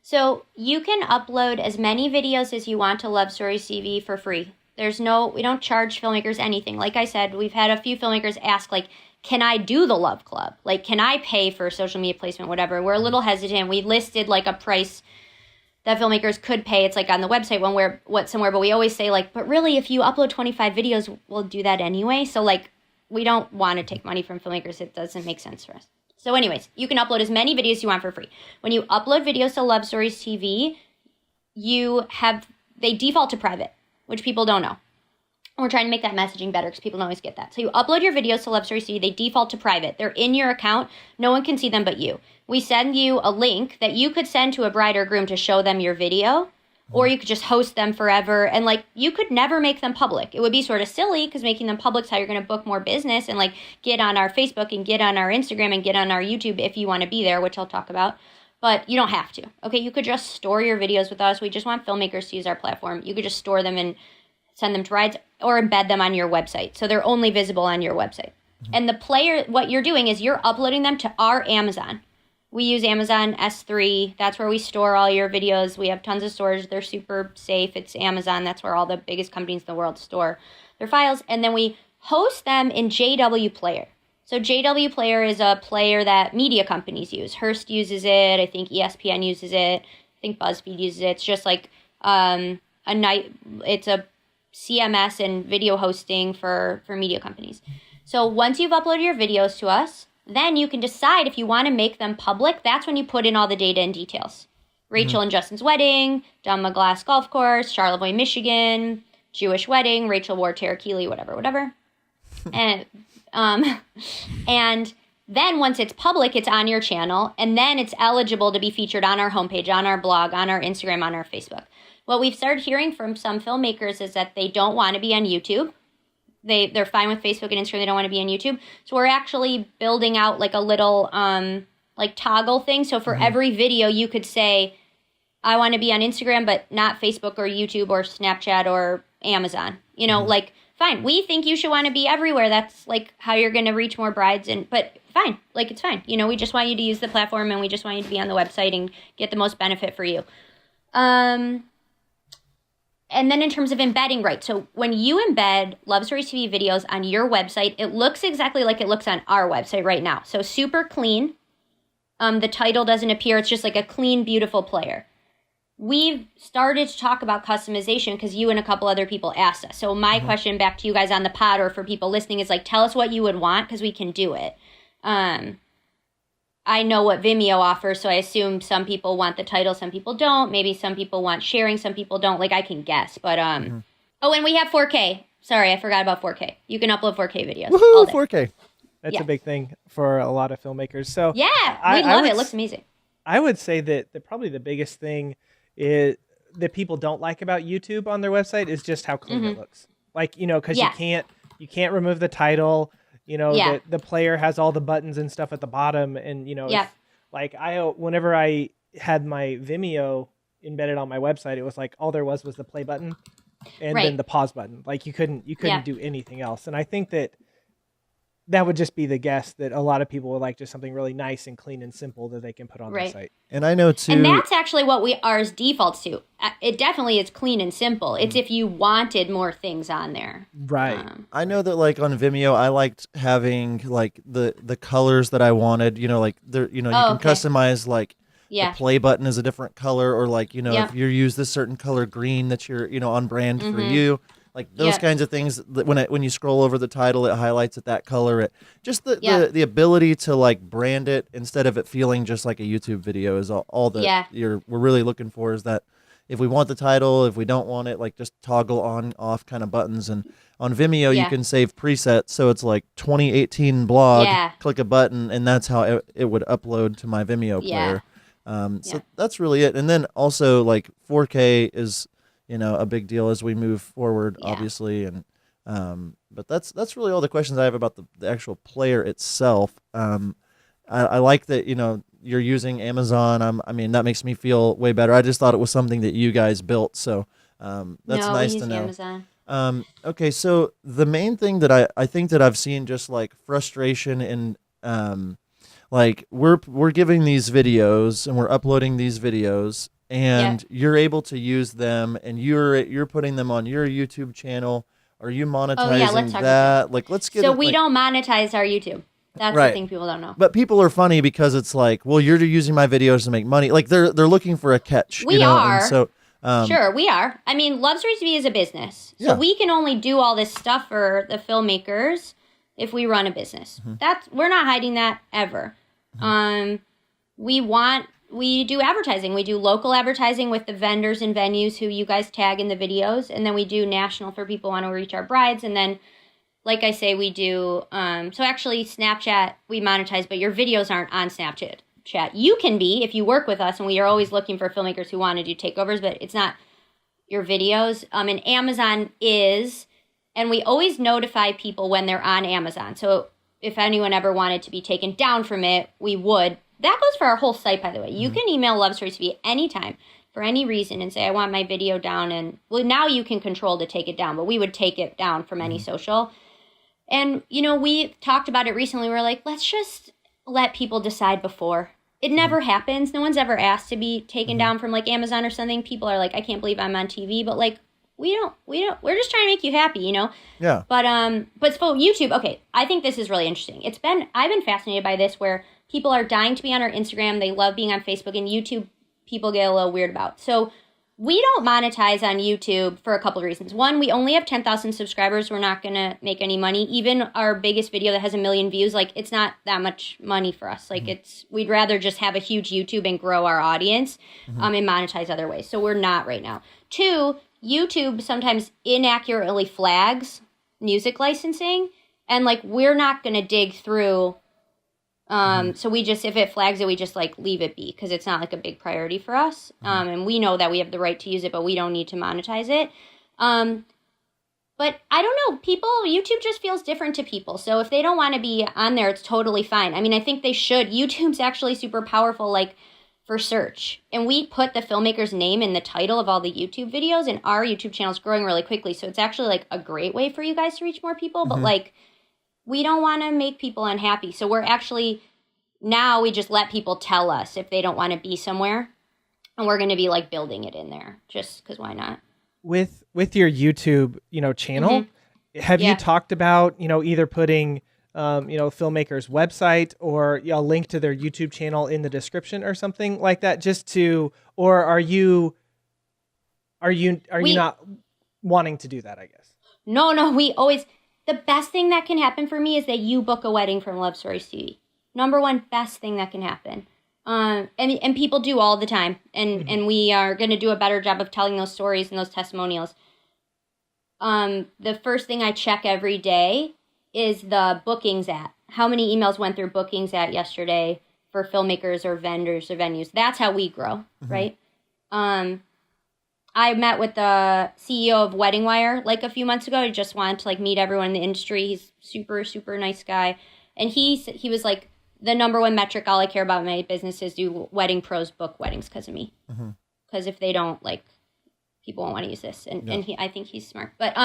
So you can upload as many videos as you want to Love Stories TV for free. We don't charge filmmakers anything. Like I said, we've had a few filmmakers ask, like, can I do the Love Club? Like, can I pay for social media placement, whatever? We're a little hesitant. We listed like a price that filmmakers could pay. It's like on the website somewhere, but we always say like, but really if you upload 25 videos, we'll do that anyway. So like, we don't want to take money from filmmakers. It doesn't make sense for us. So anyways, you can upload as many videos as you want for free. When you upload videos to Love Stories TV, they default to private, which people don't know. And we're trying to make that messaging better because people don't always get that. So you upload your videos to Love Stories TV, they default to private. They're in your account. No one can see them but you. We send you a link that you could send to a bride or groom to show them your video, or you could just host them forever. And like, you could never make them public. It would be sort of silly because making them public is how you're going to book more business and like get on our Facebook and get on our Instagram and get on our YouTube if you want to be there, which I'll talk about. But you don't have to. Okay, you could just store your videos with us. We just want filmmakers to use our platform. You could just store them and send them to brides or embed them on your website. So they're only visible on your website. And the player, what you're doing is you're uploading them to our Amazon. We use Amazon S3. That's where we store all your videos. We have tons of storage. They're super safe. It's Amazon. That's where all the biggest companies in the world store their files. And then we host them in JW Player. So JW Player is a player that media companies use. Hearst uses it. I think ESPN uses it. I think BuzzFeed uses it. It's just like it's a CMS and video hosting for media companies. So once you've uploaded your videos to us, then you can decide if you want to make them public. That's when you put in all the data and details. Rachel and Justin's wedding, Dunma Glass Golf Course, Charlevoix, Michigan, Jewish wedding, Rachel wore Tarakili, whatever. And then once it's public, it's on your channel, and then it's eligible to be featured on our homepage, on our blog, on our Instagram, on our Facebook. What we've started hearing from some filmmakers is that they don't want to be on YouTube. They're fine with Facebook and Instagram. They don't want to be on YouTube. So we're actually building out like a little like toggle thing. So for every video, you could say, I want to be on Instagram, but not Facebook or YouTube or Snapchat or Amazon. You know, like, fine. We think you should want to be everywhere. That's like how you're going to reach more brides. But fine. Like, it's fine. You know, we just want you to use the platform, and we just want you to be on the website and get the most benefit for you. And then in terms of embedding, right, so when you embed Love Stories TV videos on your website, it looks exactly like it looks on our website right now. So super clean. The title doesn't appear. It's just like a clean, beautiful player. We've started to talk about customization because you and a couple other people asked us. So my question back to you guys on the pod or for people listening is like, tell us what you would want because we can do it. I know what Vimeo offers, so I assume some people want the title, some people don't. Maybe some people want sharing, some people don't. Like, I can guess. But, oh, and we have 4K. Sorry, I forgot about 4K. You can upload 4K videos. Woohoo, 4K. That's a big thing for a lot of filmmakers. So yeah, we love it. It looks amazing. I would say that probably the biggest thing is that people don't like about YouTube on their website is just how clean it looks. Like, because you can't remove the title. The player has all the buttons and stuff at the bottom, and like whenever I had my Vimeo embedded on my website, it was like all there was the play button and then the pause button. Like you couldn't do anything else. And I think that would just be the guess that a lot of people would like just something really nice and clean and simple that they can put on their site. And I know too. And that's actually what ours defaults to. It definitely is clean and simple. It's if you wanted more things on there. Right. I know that like on Vimeo, I liked having like the colors that I wanted, like there, you can customize like the play button is a different color, or like, if you use this certain color green that you're, on brand for you. Like those kinds of things. That when you scroll over the title, it highlights it that color. It just the ability to like brand it instead of it feeling just like a YouTube video is all that we're really looking for. Is that if we want the title, if we don't want it, like just toggle on off kind of buttons. And on Vimeo, you can save presets, so it's like 2018 blog. Click a button, and that's how it would upload to my Vimeo player. So that's really it. And then also like 4K is a big deal as we move forward, obviously. And but that's really all the questions I have about the actual player itself. I like that you're using Amazon. I mean that makes me feel way better. I just thought it was something that you guys built, so that's nice to know. Amazon. Okay, so the main thing that I think that I've seen just like frustration in like we're giving these videos and we're uploading these videos, and you're able to use them, and you're putting them on your YouTube channel. Are you monetizing let's talk that? about Like, let's get. So we don't monetize our YouTube. That's the thing people don't know. But people are funny because it's like, well, you're using my videos to make money. Like they're looking for a catch. We are. And so sure, we are. I mean, LoveStoriesTV is a business, so we can only do all this stuff for the filmmakers if we run a business. We're not hiding that ever. We do advertising. We do local advertising with the vendors and venues who you guys tag in the videos, and then we do national for people who want to reach our brides. And then, like I say, we do. So actually, Snapchat we monetize, but your videos aren't on Snapchat. You can be if you work with us, and we are always looking for filmmakers who want to do takeovers, but it's not your videos. And Amazon is, and we always notify people when they're on Amazon. So if anyone ever wanted to be taken down from it, we would. That goes for our whole site, by the way. You can email LoveStoriesTV anytime for any reason and say, I want my video down. And well, now you can control to take it down, but we would take it down from any social. And, we talked about it recently. We were like, let's just let people decide before. It never happens. No one's ever asked to be taken down from like Amazon or something. People are like, I can't believe I'm on TV. But like, we don't, we're just trying to make you happy, Yeah. But for YouTube, okay, I think this is really interesting. I've been fascinated by this where people are dying to be on our Instagram. They love being on Facebook, and YouTube people get a little weird about. So we don't monetize on YouTube for a couple of reasons. One, we only have 10,000 subscribers. We're not going to make any money. Even our biggest video that has 1 million views, like it's not that much money for us. Like we'd rather just have a huge YouTube and grow our audience and monetize other ways. So we're not right now. Two, YouTube sometimes inaccurately flags music licensing, and like we're not going to dig through. So we just, if it flags it, we just like leave it be because it's not like a big priority for us. And we know that we have the right to use it, but we don't need to monetize it. But I don't know, YouTube just feels different to people. So if they don't want to be on there, it's totally fine. I mean, I think they should. YouTube's actually super powerful, like for search. And we put the filmmaker's name in the title of all the YouTube videos, and our YouTube channel is growing really quickly. So it's actually like a great way for you guys to reach more people. But like, we don't want to make people unhappy. So we're actually, now we just let people tell us if they don't want to be somewhere. And we're going to be like building it in there just because why not? With your YouTube, channel, have you talked about, either putting, filmmaker's website or a link to their YouTube channel in the description or something like that or are you not wanting to do that, I guess? No, we always, the best thing that can happen for me is that you book a wedding from LoveStoriesTV. Number one best thing that can happen. And people do all the time. And we are going to do a better job of telling those stories and those testimonials. The first thing I check every day is the bookings at. How many emails went through bookings at yesterday for filmmakers or vendors or venues. That's how we grow, right? I met with the CEO of Wedding Wire like a few months ago. I just wanted to like meet everyone in the industry. He's super, super nice guy. And he was like, the number one metric, all I care about in my business is do wedding pros book weddings because of me. Because if they don't, like, people won't want to use this. And I think he's smart. But,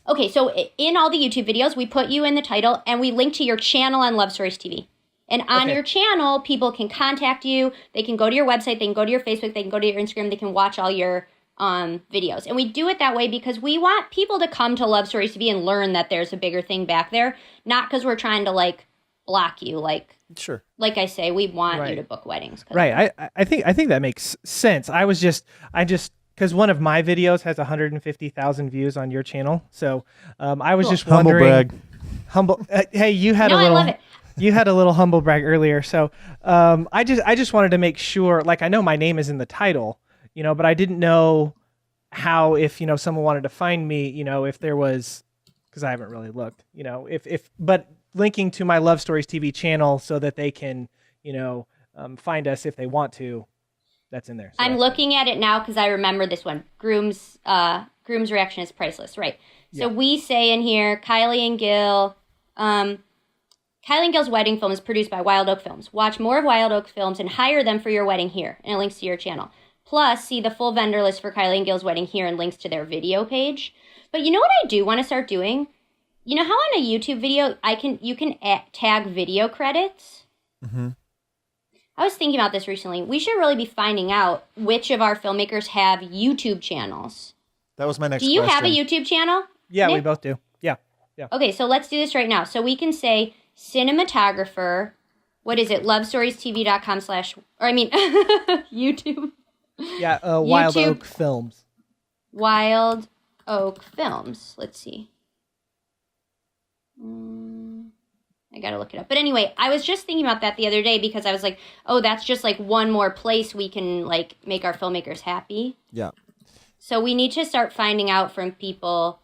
okay, so in all the YouTube videos, we put you in the title and we link to your channel on Love Stories TV. And on your channel, people can contact you. They can go to your website. They can go to your Facebook. They can go to your Instagram. They can watch all your videos. And we do it that way because we want people to come to Love Stories TV and learn that there's a bigger thing back there. Not because we're trying to, like, block you. Like, sure. Like I say, we want you to book weddings. Right. I think that makes sense. I just because one of my videos has 150,000 views on your channel. So I was just wondering. Humble brag. Hey, you had a little. I love it. You had a little humble brag earlier, so I just wanted to make sure. Like, I know my name is in the title, but I didn't know how, if someone wanted to find me, if there was, because I haven't really looked, but linking to my Love Stories TV channel so that they can, find us if they want to. That's in there. So I'm looking at it now because I remember this one. Groom's reaction is priceless, right? So we say in here, Kylie and Gil. Kylie and Gil's wedding film is produced by Wild Oak Films. Watch more of Wild Oak Films and hire them for your wedding here. And it links to your channel. Plus, see the full vendor list for Kylie and Gil's wedding here and links to their video page. But you know what I do want to start doing? You know how on a YouTube video, you can tag video credits? Mm-hmm. I was thinking about this recently. We should really be finding out which of our filmmakers have YouTube channels. That was my next question. Do you have a YouTube channel? Yeah, Nick? we both do. Yeah. Okay, so let's do this right now. So we can say cinematographer, what is it, lovestoriestv.com YouTube. Yeah, Wild YouTube, Oak Films. Wild Oak Films. Let's see. I gotta look it up. But anyway, I was just thinking about that the other day because I was like, oh, that's just like one more place we can like make our filmmakers happy. Yeah. So we need to start finding out from people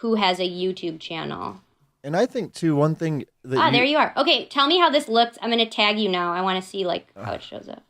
who has a YouTube channel. And I think, too, one thing that there you are. Okay, tell me how this looks. I'm going to tag you now. I want to see, like, how it shows up.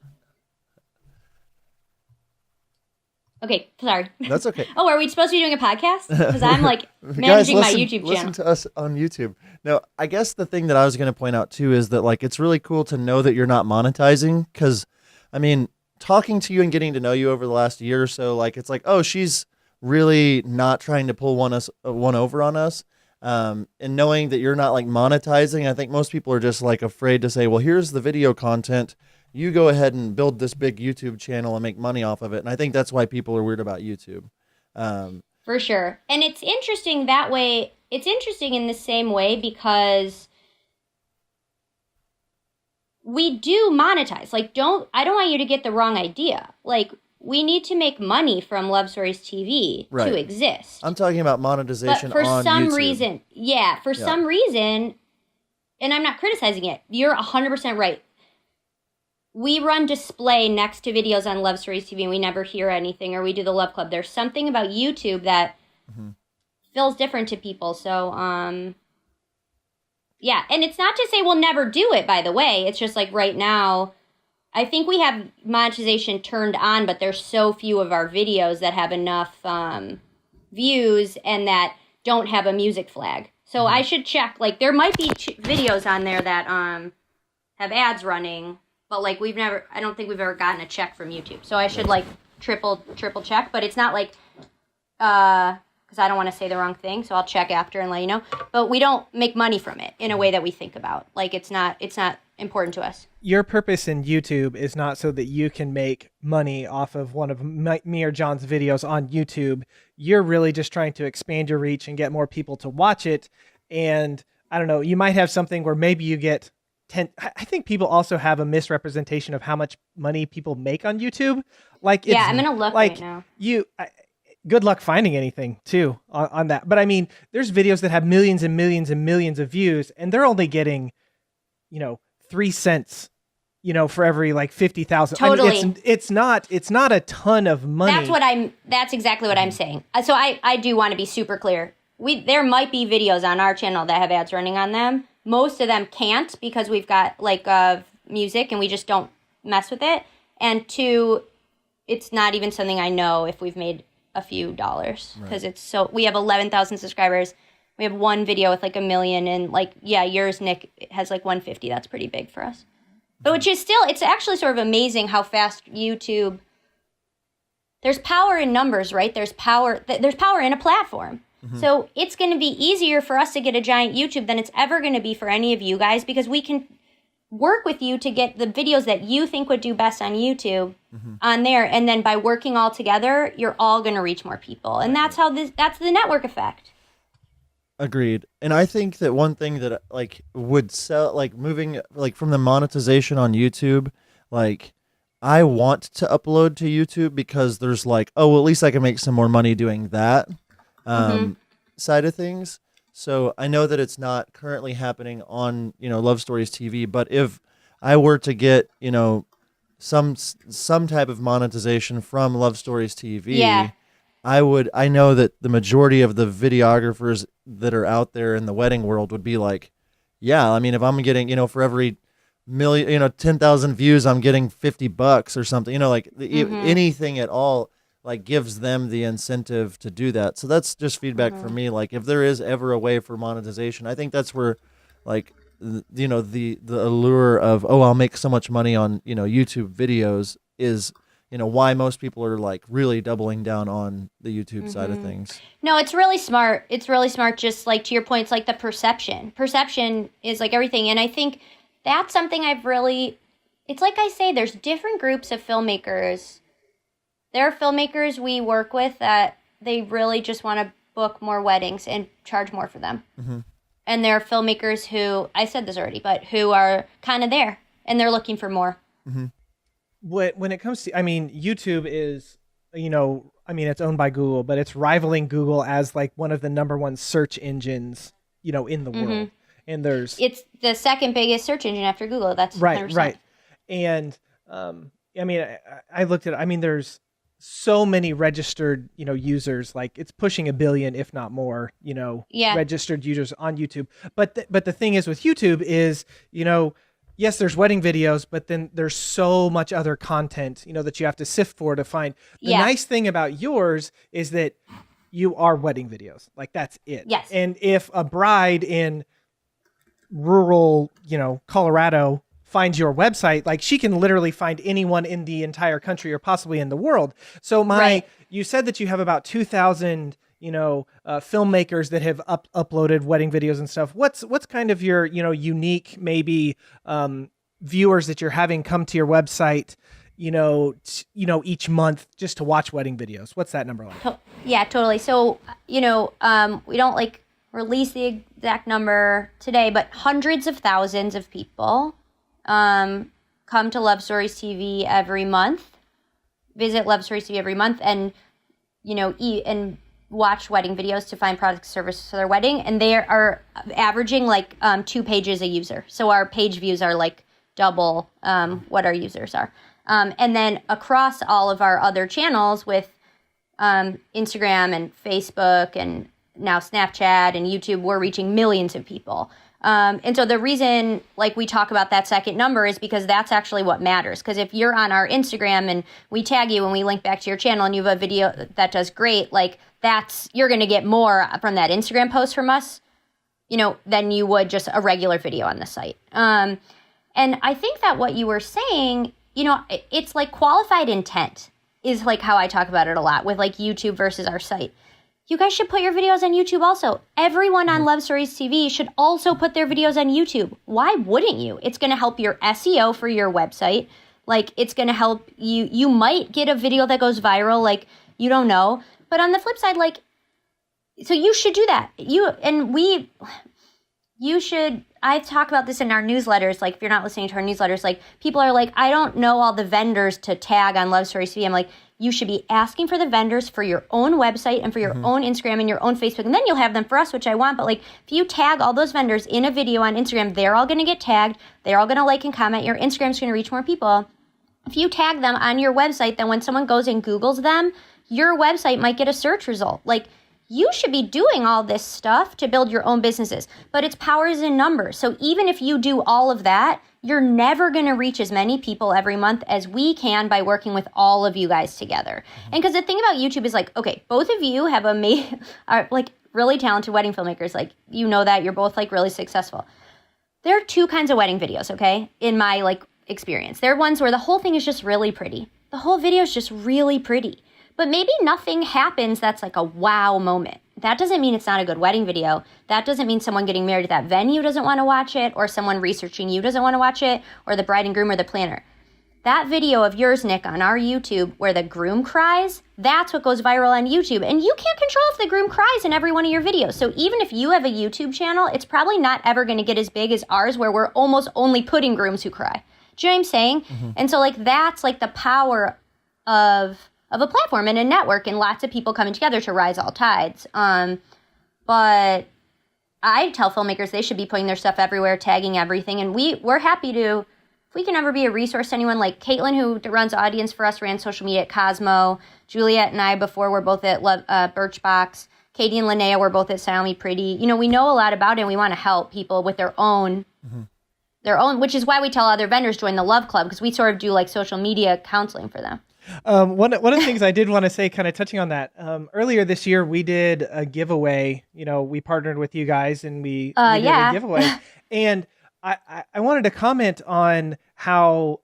Okay, sorry. That's okay. Oh, are we supposed to be doing a podcast? Because I'm, like, managing my YouTube channel. Listen to us on YouTube. Now, I guess the thing that I was going to point out, too, is that, like, it's really cool to know that you're not monetizing. Because, I mean, talking to you and getting to know you over the last year or so, like, it's like, oh, she's really not trying to pull one over on us. And knowing that you're not like monetizing, I think most people are just like afraid to say, well, here's the video content. You go ahead and build this big YouTube channel and make money off of it. And I think that's why people are weird about YouTube. For sure. And it's interesting that way. It's interesting in the same way because we do monetize. Like, I don't want you to get the wrong idea. Like, we need to make money from Love Stories TV to exist. I'm talking about monetization but on some YouTube. reason, some reason, and I'm not criticizing it, you're 100% right. We run display next to videos on Love Stories TV and we never hear anything, or we do the Love Club. There's something about YouTube that feels different to people. So, yeah. And it's not to say we'll never do it, by the way. It's just like right now, I think we have monetization turned on, but there's so few of our videos that have enough views and that don't have a music flag. So I should check. Like, there might be videos on there that have ads running, but like I don't think we've ever gotten a check from YouTube. So I should like triple check, but it's not like because I don't want to say the wrong thing. So I'll check after and let you know. But we don't make money from it in a way that we think about. Like, it's not important to us. Your purpose in YouTube is not so that you can make money off of one of me or John's videos on YouTube. You're really just trying to expand your reach and get more people to watch it. And I don't know, you might have something where maybe you get 10. I think people also have a misrepresentation of how much money people make on YouTube. Like, it's, I'm going to look like, right now. Good luck finding anything too on that. But I mean, there's videos that have millions and millions and millions of views and they're only getting, 3 cents, for every like 50,000. Totally. I mean, it's not a ton of money. That's exactly what I'm saying. So I do want to be super clear. There might be videos on our channel that have ads running on them. Most of them can't because we've got like music and we just don't mess with it. And two, it's not even something I know if we've made a few dollars, because we have 11,000 subscribers. We have one video with like 1 million, and like, yeah, yours, Nick, has like 150. That's pretty big for us. But which is still, it's actually sort of amazing how fast YouTube, there's power in numbers, right? There's power in a platform. So it's going to be easier for us to get a giant YouTube than it's ever going to be for any of you guys, because we can work with you to get the videos that you think would do best on YouTube on there. And then by working all together, you're all going to reach more people. And that's the network effect. Agreed. And I think that one thing that like would sell, like moving like from the monetization on YouTube, like I want to upload to YouTube because there's like, oh, well, at least I can make some more money doing that side of things. So I know that it's not currently happening on, Love Stories TV, but if I were to get, some type of monetization from Love Stories TV, I know that the majority of the videographers that are out there in the wedding world would be like, yeah, I mean, if I'm getting, for every million, 10,000 views, I'm getting $50 or something, like anything at all, like gives them the incentive to do that. So that's just feedback for me. Like if there is ever a way for monetization, I think that's where like, the allure of, oh, I'll make so much money on, YouTube videos is, why most people are like really doubling down on the YouTube side of things. No, it's really smart. It's really smart. Just like to your point, it's like the perception. Perception is like everything. And I think that's something it's like I say, there's different groups of filmmakers. There are filmmakers we work with that they really just want to book more weddings and charge more for them. And there are filmmakers who, I said this already, but who are kind of there and they're looking for more. When it comes to, YouTube is, it's owned by Google, but it's rivaling Google as like one of the number one search engines, in the world. And it's the second biggest search engine after Google. That's 100%. Right. And, I looked at it. There's so many registered, users, like it's pushing 1 billion, if not more, registered users on YouTube. But the thing is with YouTube is, yes, there's wedding videos, but then there's so much other content, that you have to sift for to find. The nice thing about yours is that you are wedding videos. Like that's it. Yes. And if a bride in rural, Colorado finds your website, like she can literally find anyone in the entire country or possibly in the world. So you said that you have about 2,000, filmmakers that have uploaded wedding videos and stuff. What's kind of your, unique maybe viewers that you're having come to your website, each month just to watch wedding videos? What's that number like? Yeah, totally. So, we don't like release the exact number today, but hundreds of thousands of people come to Love Stories TV every month, visit Love Stories TV every month, and eat and watch wedding videos to find products, services for their wedding, and they are averaging like 2 pages a user. So our page views are like double what our users are, and then across all of our other channels with Instagram and Facebook and now Snapchat and YouTube, we're reaching millions of people. And so the reason like we talk about that second number is because that's actually what matters. Because if you're on our Instagram and we tag you and we link back to your channel and you have a video that does great, like you're going to get more from that Instagram post from us, than you would just a regular video on the site. And I think that what you were saying, it's like qualified intent is like how I talk about it a lot with like YouTube versus our site. You guys should put your videos on YouTube also. Everyone on Love Stories TV should also put their videos on YouTube. Why wouldn't you? It's going to help your SEO for your website. Like, it's going to help you. You might get a video that goes viral. Like, you don't know. But on the flip side, like, so you should do that. I talk about this in our newsletters. Like, if you're not listening to our newsletters, like, people are like, I don't know all the vendors to tag on Love Stories TV. I'm like, you should be asking for the vendors for your own website and for your own Instagram and your own Facebook. And then you'll have them for us, which I want. But like, if you tag all those vendors in a video on Instagram, they're all going to get tagged. They're all going to like and comment. Your Instagram's going to reach more people. If you tag them on your website, then when someone goes and Googles them, your website might get a search result. Like, you should be doing all this stuff to build your own businesses. But it's power is in numbers. So even if you do all of that, you're never going to reach as many people every month as we can by working with all of you guys together. And because the thing about YouTube is like, okay, both of you have are like really talented wedding filmmakers. Like, you know that you're both like really successful. There are two kinds of wedding videos, okay? In my like experience, there are ones where the whole thing is just really pretty. The whole video is just really pretty. But maybe nothing happens that's like a wow moment. That doesn't mean it's not a good wedding video. That doesn't mean someone getting married at that venue doesn't want to watch it, or someone researching you doesn't want to watch it, or the bride and groom or the planner. That video of yours, Nick, on our YouTube where the groom cries, that's what goes viral on YouTube. And you can't control if the groom cries in every one of your videos. So even if you have a YouTube channel, it's probably not ever going to get as big as ours where we're almost only putting grooms who cry. Do you know what I'm saying? Mm-hmm. And so like that's like the power of a platform and a network and lots of people coming together to rise all tides. But I tell filmmakers they should be putting their stuff everywhere, tagging everything. And we're happy to, if we can ever be a resource to anyone, like Caitlin, who runs audience for us, ran social media at Cosmo. Juliet and I before were both at Birchbox. Katie and Linnea were both at Sound Me Pretty. You know, we know a lot about it and we want to help people with their own, which is why we tell other vendors join the Love Club, because we sort of do like social media counseling for them. One of the things I did want to say, kind of touching on that, earlier this year, we did a giveaway. You know, we partnered with you guys and we did a giveaway. And I wanted to comment on how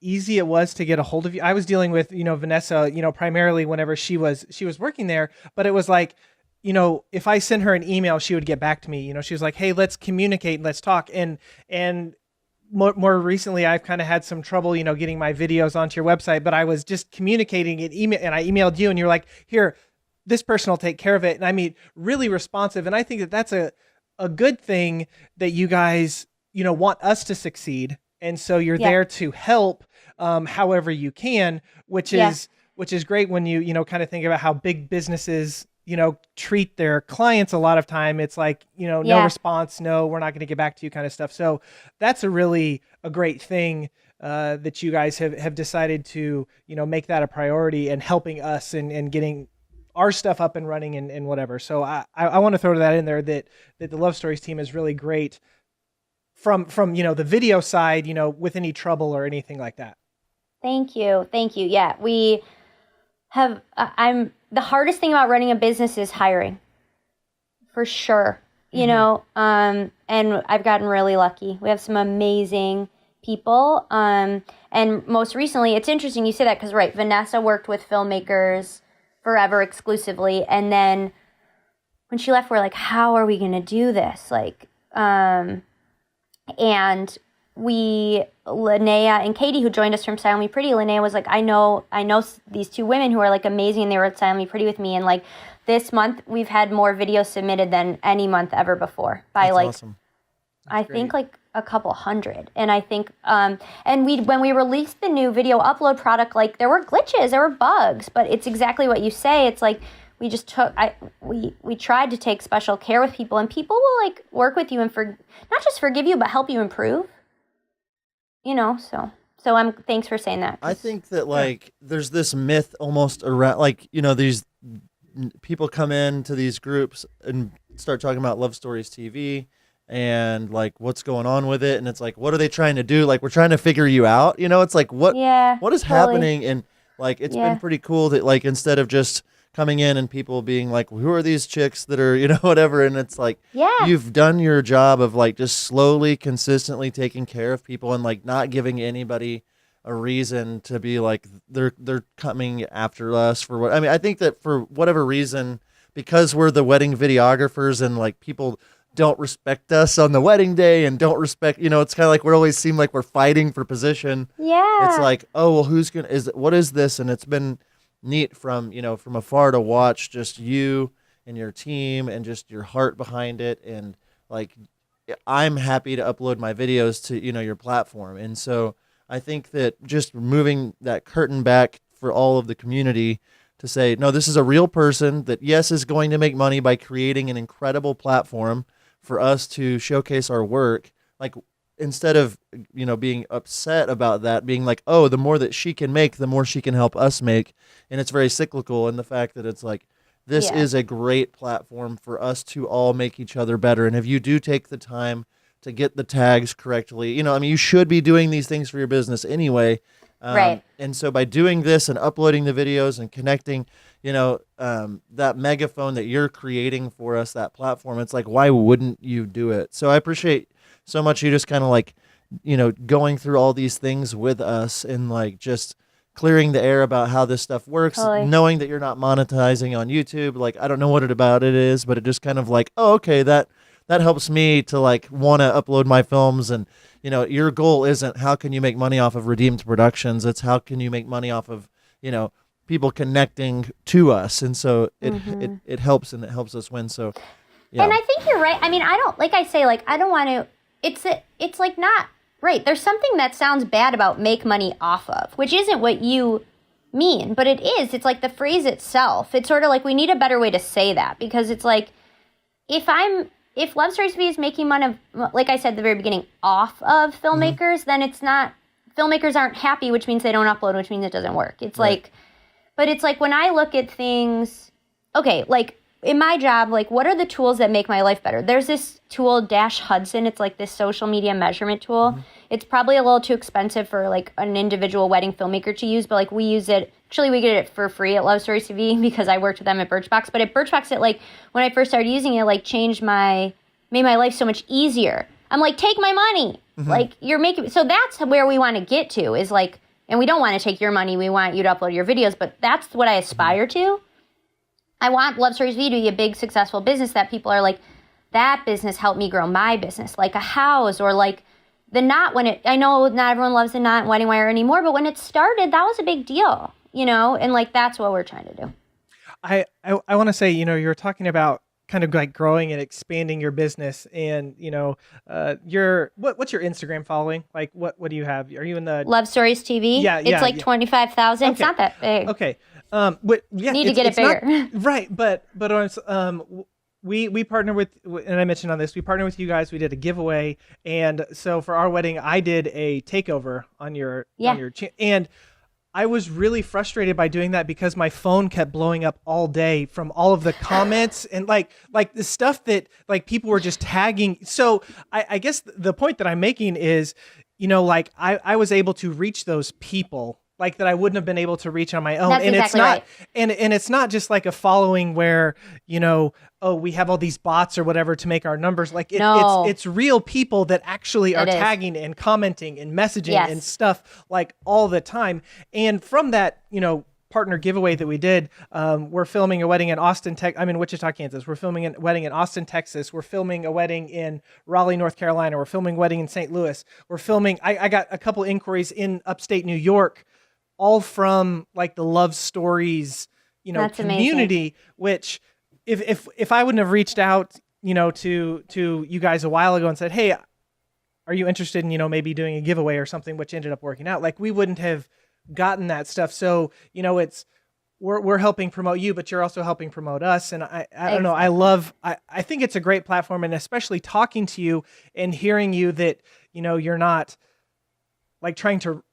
easy it was to get a hold of you. I was dealing with, Vanessa, primarily whenever she was working there, but it was like, if I sent her an email, she would get back to me. She was like, hey, let's communicate, let's talk. And more recently, I've kind of had some trouble, getting my videos onto your website, but I was just communicating it, and I emailed you and you're like, here, this person will take care of it. And I mean, really responsive. And I think that that's a good thing that you guys, want us to succeed. And so you're there to help however you can, which is great when you kind of think about how big businesses, treat their clients. A lot of time it's like, no response, no, we're not going to get back to you kind of stuff. So that's a great thing that you guys have decided to, make that a priority and helping us and getting our stuff up and running and whatever. So I want to throw that in there that the Love Stories team is really great from the video side, with any trouble or anything like that. Thank you. Yeah, we have, the hardest thing about running a business is hiring, for sure. And I've gotten really lucky. We have some amazing people. And most recently, it's interesting you say that because, right, Vanessa worked with filmmakers forever exclusively. And then when she left, we're like, how are we going to do this? And Linnea and Katie, who joined us from Sound Me Pretty, Linnea was like, I know these two women who are like amazing, and they were at Sound Me Pretty with me. And like this month, we've had more videos submitted than any month ever before by awesome. I think like a couple hundred. And I think, and when we released the new video upload product, like there were glitches, there were bugs, but it's exactly what you say. It's like, we just we tried to take special care with people, and people will like work with you and not just forgive you, but help you improve. So thanks for saying that. I think that like there's this myth almost around these people come into these groups and start talking about Love Stories TV and like what's going on with it, and it's like, what are they trying to do? Like, we're trying to figure you out. It's like what is happening, and like it's been pretty cool that like instead of just coming in and people being like, who are these chicks that are, whatever. And it's like, you've done your job of like just slowly, consistently taking care of people and like not giving anybody a reason to be like, they're coming after us for what, I mean, I think that for whatever reason, because we're the wedding videographers and like people don't respect us on the wedding day and don't respect, it's kind of like we always seem like we're fighting for position. Yeah. It's like, oh, well, what is this? And it's been neat from afar to watch just you and your team and just your heart behind it. And like, I'm happy to upload my videos to, your platform. And so I think that just moving that curtain back for all of the community to say, no, this is a real person that, yes, is going to make money by creating an incredible platform for us to showcase our work. Like, instead of, being upset about that, being like, oh, the more that she can make, the more she can help us make. And it's very cyclical in the fact that it's like, this is a great platform for us to all make each other better. And if you do take the time to get the tags correctly, you should be doing these things for your business anyway. Right. And so by doing this and uploading the videos and connecting, that megaphone that you're creating for us, that platform, it's like, why wouldn't you do it? So I appreciate so much you just kind of like, going through all these things with us and like just clearing the air about how this stuff works, knowing that you're not monetizing on YouTube. Like, I don't know what about it is, but it just kind of like, oh, okay, that helps me to like want to upload my films. And, your goal isn't how can you make money off of Redeemed Productions. It's how can you make money off of, people connecting to us. And so it helps, and it helps us win. So, yeah. And I think you're right. I mean, I don't want to, it's like not right. There's something that sounds bad about make money off of, which isn't what you mean, but it is. It's like the phrase itself. It's sort of like we need a better way to say that, because it's like if Love Stories TV is making money, like I said at the very beginning, off of filmmakers, then it's not, filmmakers aren't happy, which means they don't upload, which means it doesn't work. It's like, but it's like when I look at things, okay, like in my job, like what are the tools that make my life better? There's this tool, Dash Hudson. It's like this social media measurement tool. It's probably a little too expensive for like an individual wedding filmmaker to use, but like we use it. Actually, we get it for free at Love Stories TV because I worked with them at Birchbox. But at Birchbox, it like when I first started using it, like made my life so much easier. I'm like, take my money. Like you're making, so that's where we want to get to is like, and we don't want to take your money. We want you to upload your videos, but that's what I aspire to. I want Love Stories TV to be a big, successful business that people are like, that business helped me grow my business, like a house or like the knot I know not everyone loves the knot and wedding wire anymore, but when it started, that was a big deal, and like, that's what we're trying to do. I want to say, you're talking about kind of like growing and expanding your business and, what's your Instagram following? Like what do you have? Are you in the Love Stories TV? Yeah. It's like 25,000. Okay. It's not that big. Okay. But yeah, need to get it bigger. Not, right. But we partner with, and I mentioned on this, we partner with you guys. We did a giveaway. And so for our wedding, I did a takeover on your and I was really frustrated by doing that because my phone kept blowing up all day from all of the comments and like the stuff that like people were just tagging. So I guess the point that I'm making is, like I was able to reach those people like that I wouldn't have been able to reach on my own. That's and exactly it's not right. and it's not just like a following where, we have all these bots or whatever to make our numbers. Like it's real people that actually are tagging and commenting and messaging and stuff like all the time. And from that, partner giveaway that we did, we're filming a wedding in Wichita, Kansas. We're filming a wedding in Austin, Texas. We're filming a wedding in Raleigh, North Carolina. We're filming a wedding in St. Louis. We're filming, I got a couple inquiries in upstate New York, all from like the Love Stories, That's community, amazing. Which if I wouldn't have reached out, to you guys a while ago and said, hey, are you interested in, maybe doing a giveaway or something, which ended up working out, like we wouldn't have gotten that stuff. So, we're helping promote you, but you're also helping promote us. And I don't know, I think it's a great platform, and especially talking to you and hearing you that, you're not like trying to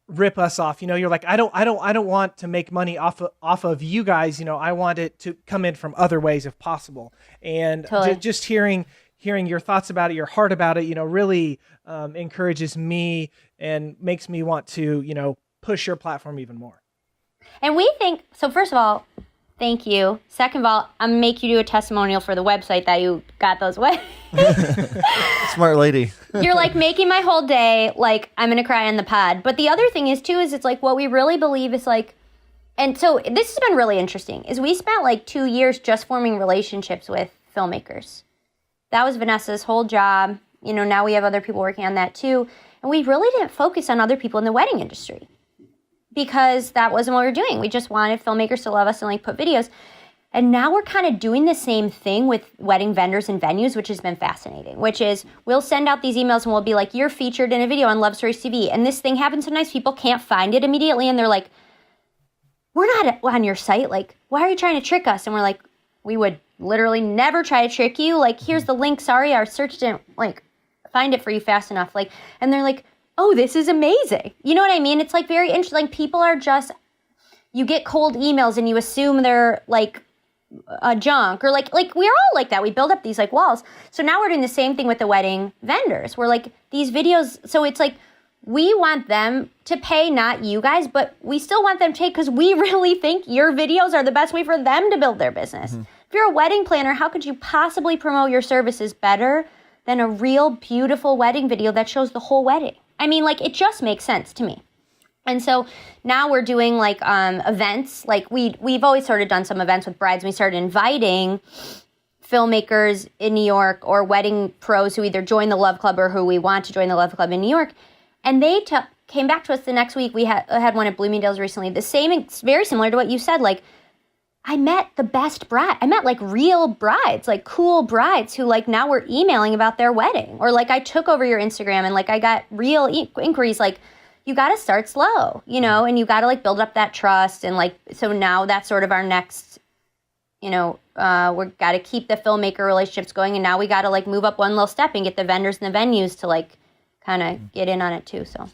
rip us off. You're like, I don't want to make money off of you guys. I want it to come in from other ways if possible. And totally. Just hearing your thoughts about it, your heart about it, really encourages me and makes me want to, push your platform even more. And we think, so first of all, thank you. Second of all, I'm make you do a testimonial for the website that you got those weddings. Smart lady. You're like making my whole day, like I'm going to cry on the pod. But the other thing is too, is it's like what we really believe is like, and so this has been really interesting, is we spent like 2 years just forming relationships with filmmakers. That was Vanessa's whole job. Now we have other people working on that too. And we really didn't focus on other people in the wedding industry, because that wasn't what we were doing. We just wanted filmmakers to love us and like put videos. And now we're kind of doing the same thing with wedding vendors and venues, which has been fascinating, which is we'll send out these emails and we'll be like, you're featured in a video on Love Stories TV. And this thing happens sometimes, people can't find it immediately. And they're like, we're not on your site. Like, why are you trying to trick us? And we're like, we would literally never try to trick you. Like, here's the link. Sorry, our search didn't like find it for you fast enough. Like, and they're like, oh, this is amazing. You know what I mean? It's like very interesting. Like, people are just, you get cold emails and you assume they're like junk, or like we're all like that. We build up these like walls. So now we're doing the same thing with the wedding vendors. We're like these videos. So it's like we want them to pay, not you guys, but we still want them to pay because we really think your videos are the best way for them to build their business. Mm-hmm. If you're a wedding planner, how could you possibly promote your services better than a real beautiful wedding video that shows the whole wedding? I mean, like, it just makes sense to me. And so now we're doing like events. Like we've always sort of done some events with brides. We started inviting filmmakers in New York or wedding pros who either join the Love Club or who we want to join the Love Club in New York. And they came back to us the next week. We had one at Bloomingdale's recently. The same, it's very similar to what you said. Like, I met the best bride. I met like real brides, like cool brides who like now we're emailing about their wedding. Or like I took over your Instagram and like I got real inquiries like, you got to start slow, you know, and you got to like build up that trust. And like, so now that's sort of our next, you know, we've got to keep the filmmaker relationships going. And now we got to like move up one little step and get the vendors and the venues to like kind of get in on it too. So.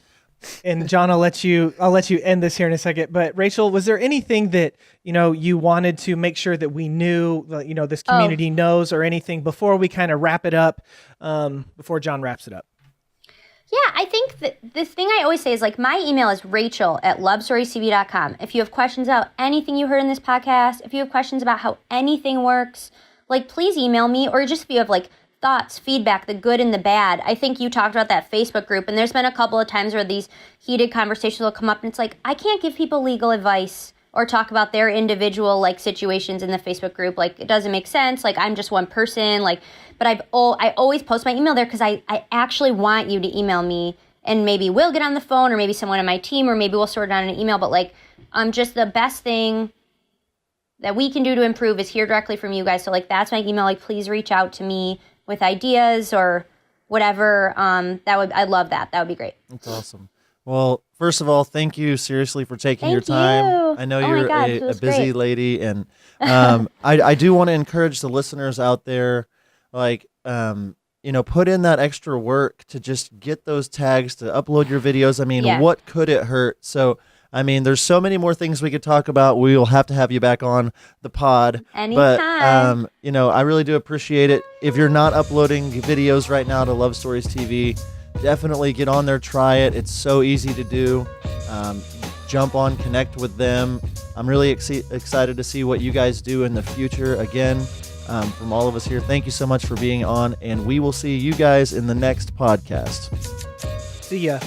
And John, I'll let you end this here in a second. But Rachel, was there anything that, you know, you wanted to make sure that we knew, you know, this community knows, or anything before we kind of wrap it up, before John wraps it up? Yeah, I think that the thing I always say is like my email is rachel@lovestoriestv.com. If you have questions about anything you heard in this podcast, if you have questions about how anything works, like please email me, or just if you have like thoughts, feedback, the good and the bad. I think you talked about that Facebook group, and there's been a couple of times where these heated conversations will come up, and it's like, I can't give people legal advice or talk about their individual like situations in the Facebook group. Like, it doesn't make sense. Like, I'm just one person. Like, but I always post my email there because I actually want you to email me, and maybe we'll get on the phone, or maybe someone on my team, or maybe we'll sort it out in an email. But like, just the best thing that we can do to improve is hear directly from you guys. So like, that's my email. Like, please reach out to me with ideas or whatever. I love that. That would be great. That's awesome. Well, first of all, thank you seriously for taking your time. I know you're a busy lady, and I do want to encourage the listeners out there, like, you know, put in that extra work to just get those tags, to upload your videos. I mean, what could it hurt? So, I mean, there's so many more things we could talk about. We will have to have you back on the pod. Anytime. But, you know, I really do appreciate it. If you're not uploading videos right now to Love Stories TV, definitely get on there, try it. It's so easy to do. Jump on, connect with them. I'm really excited to see what you guys do in the future. Again, from all of us here, thank you so much for being on, and we will see you guys in the next podcast. See ya.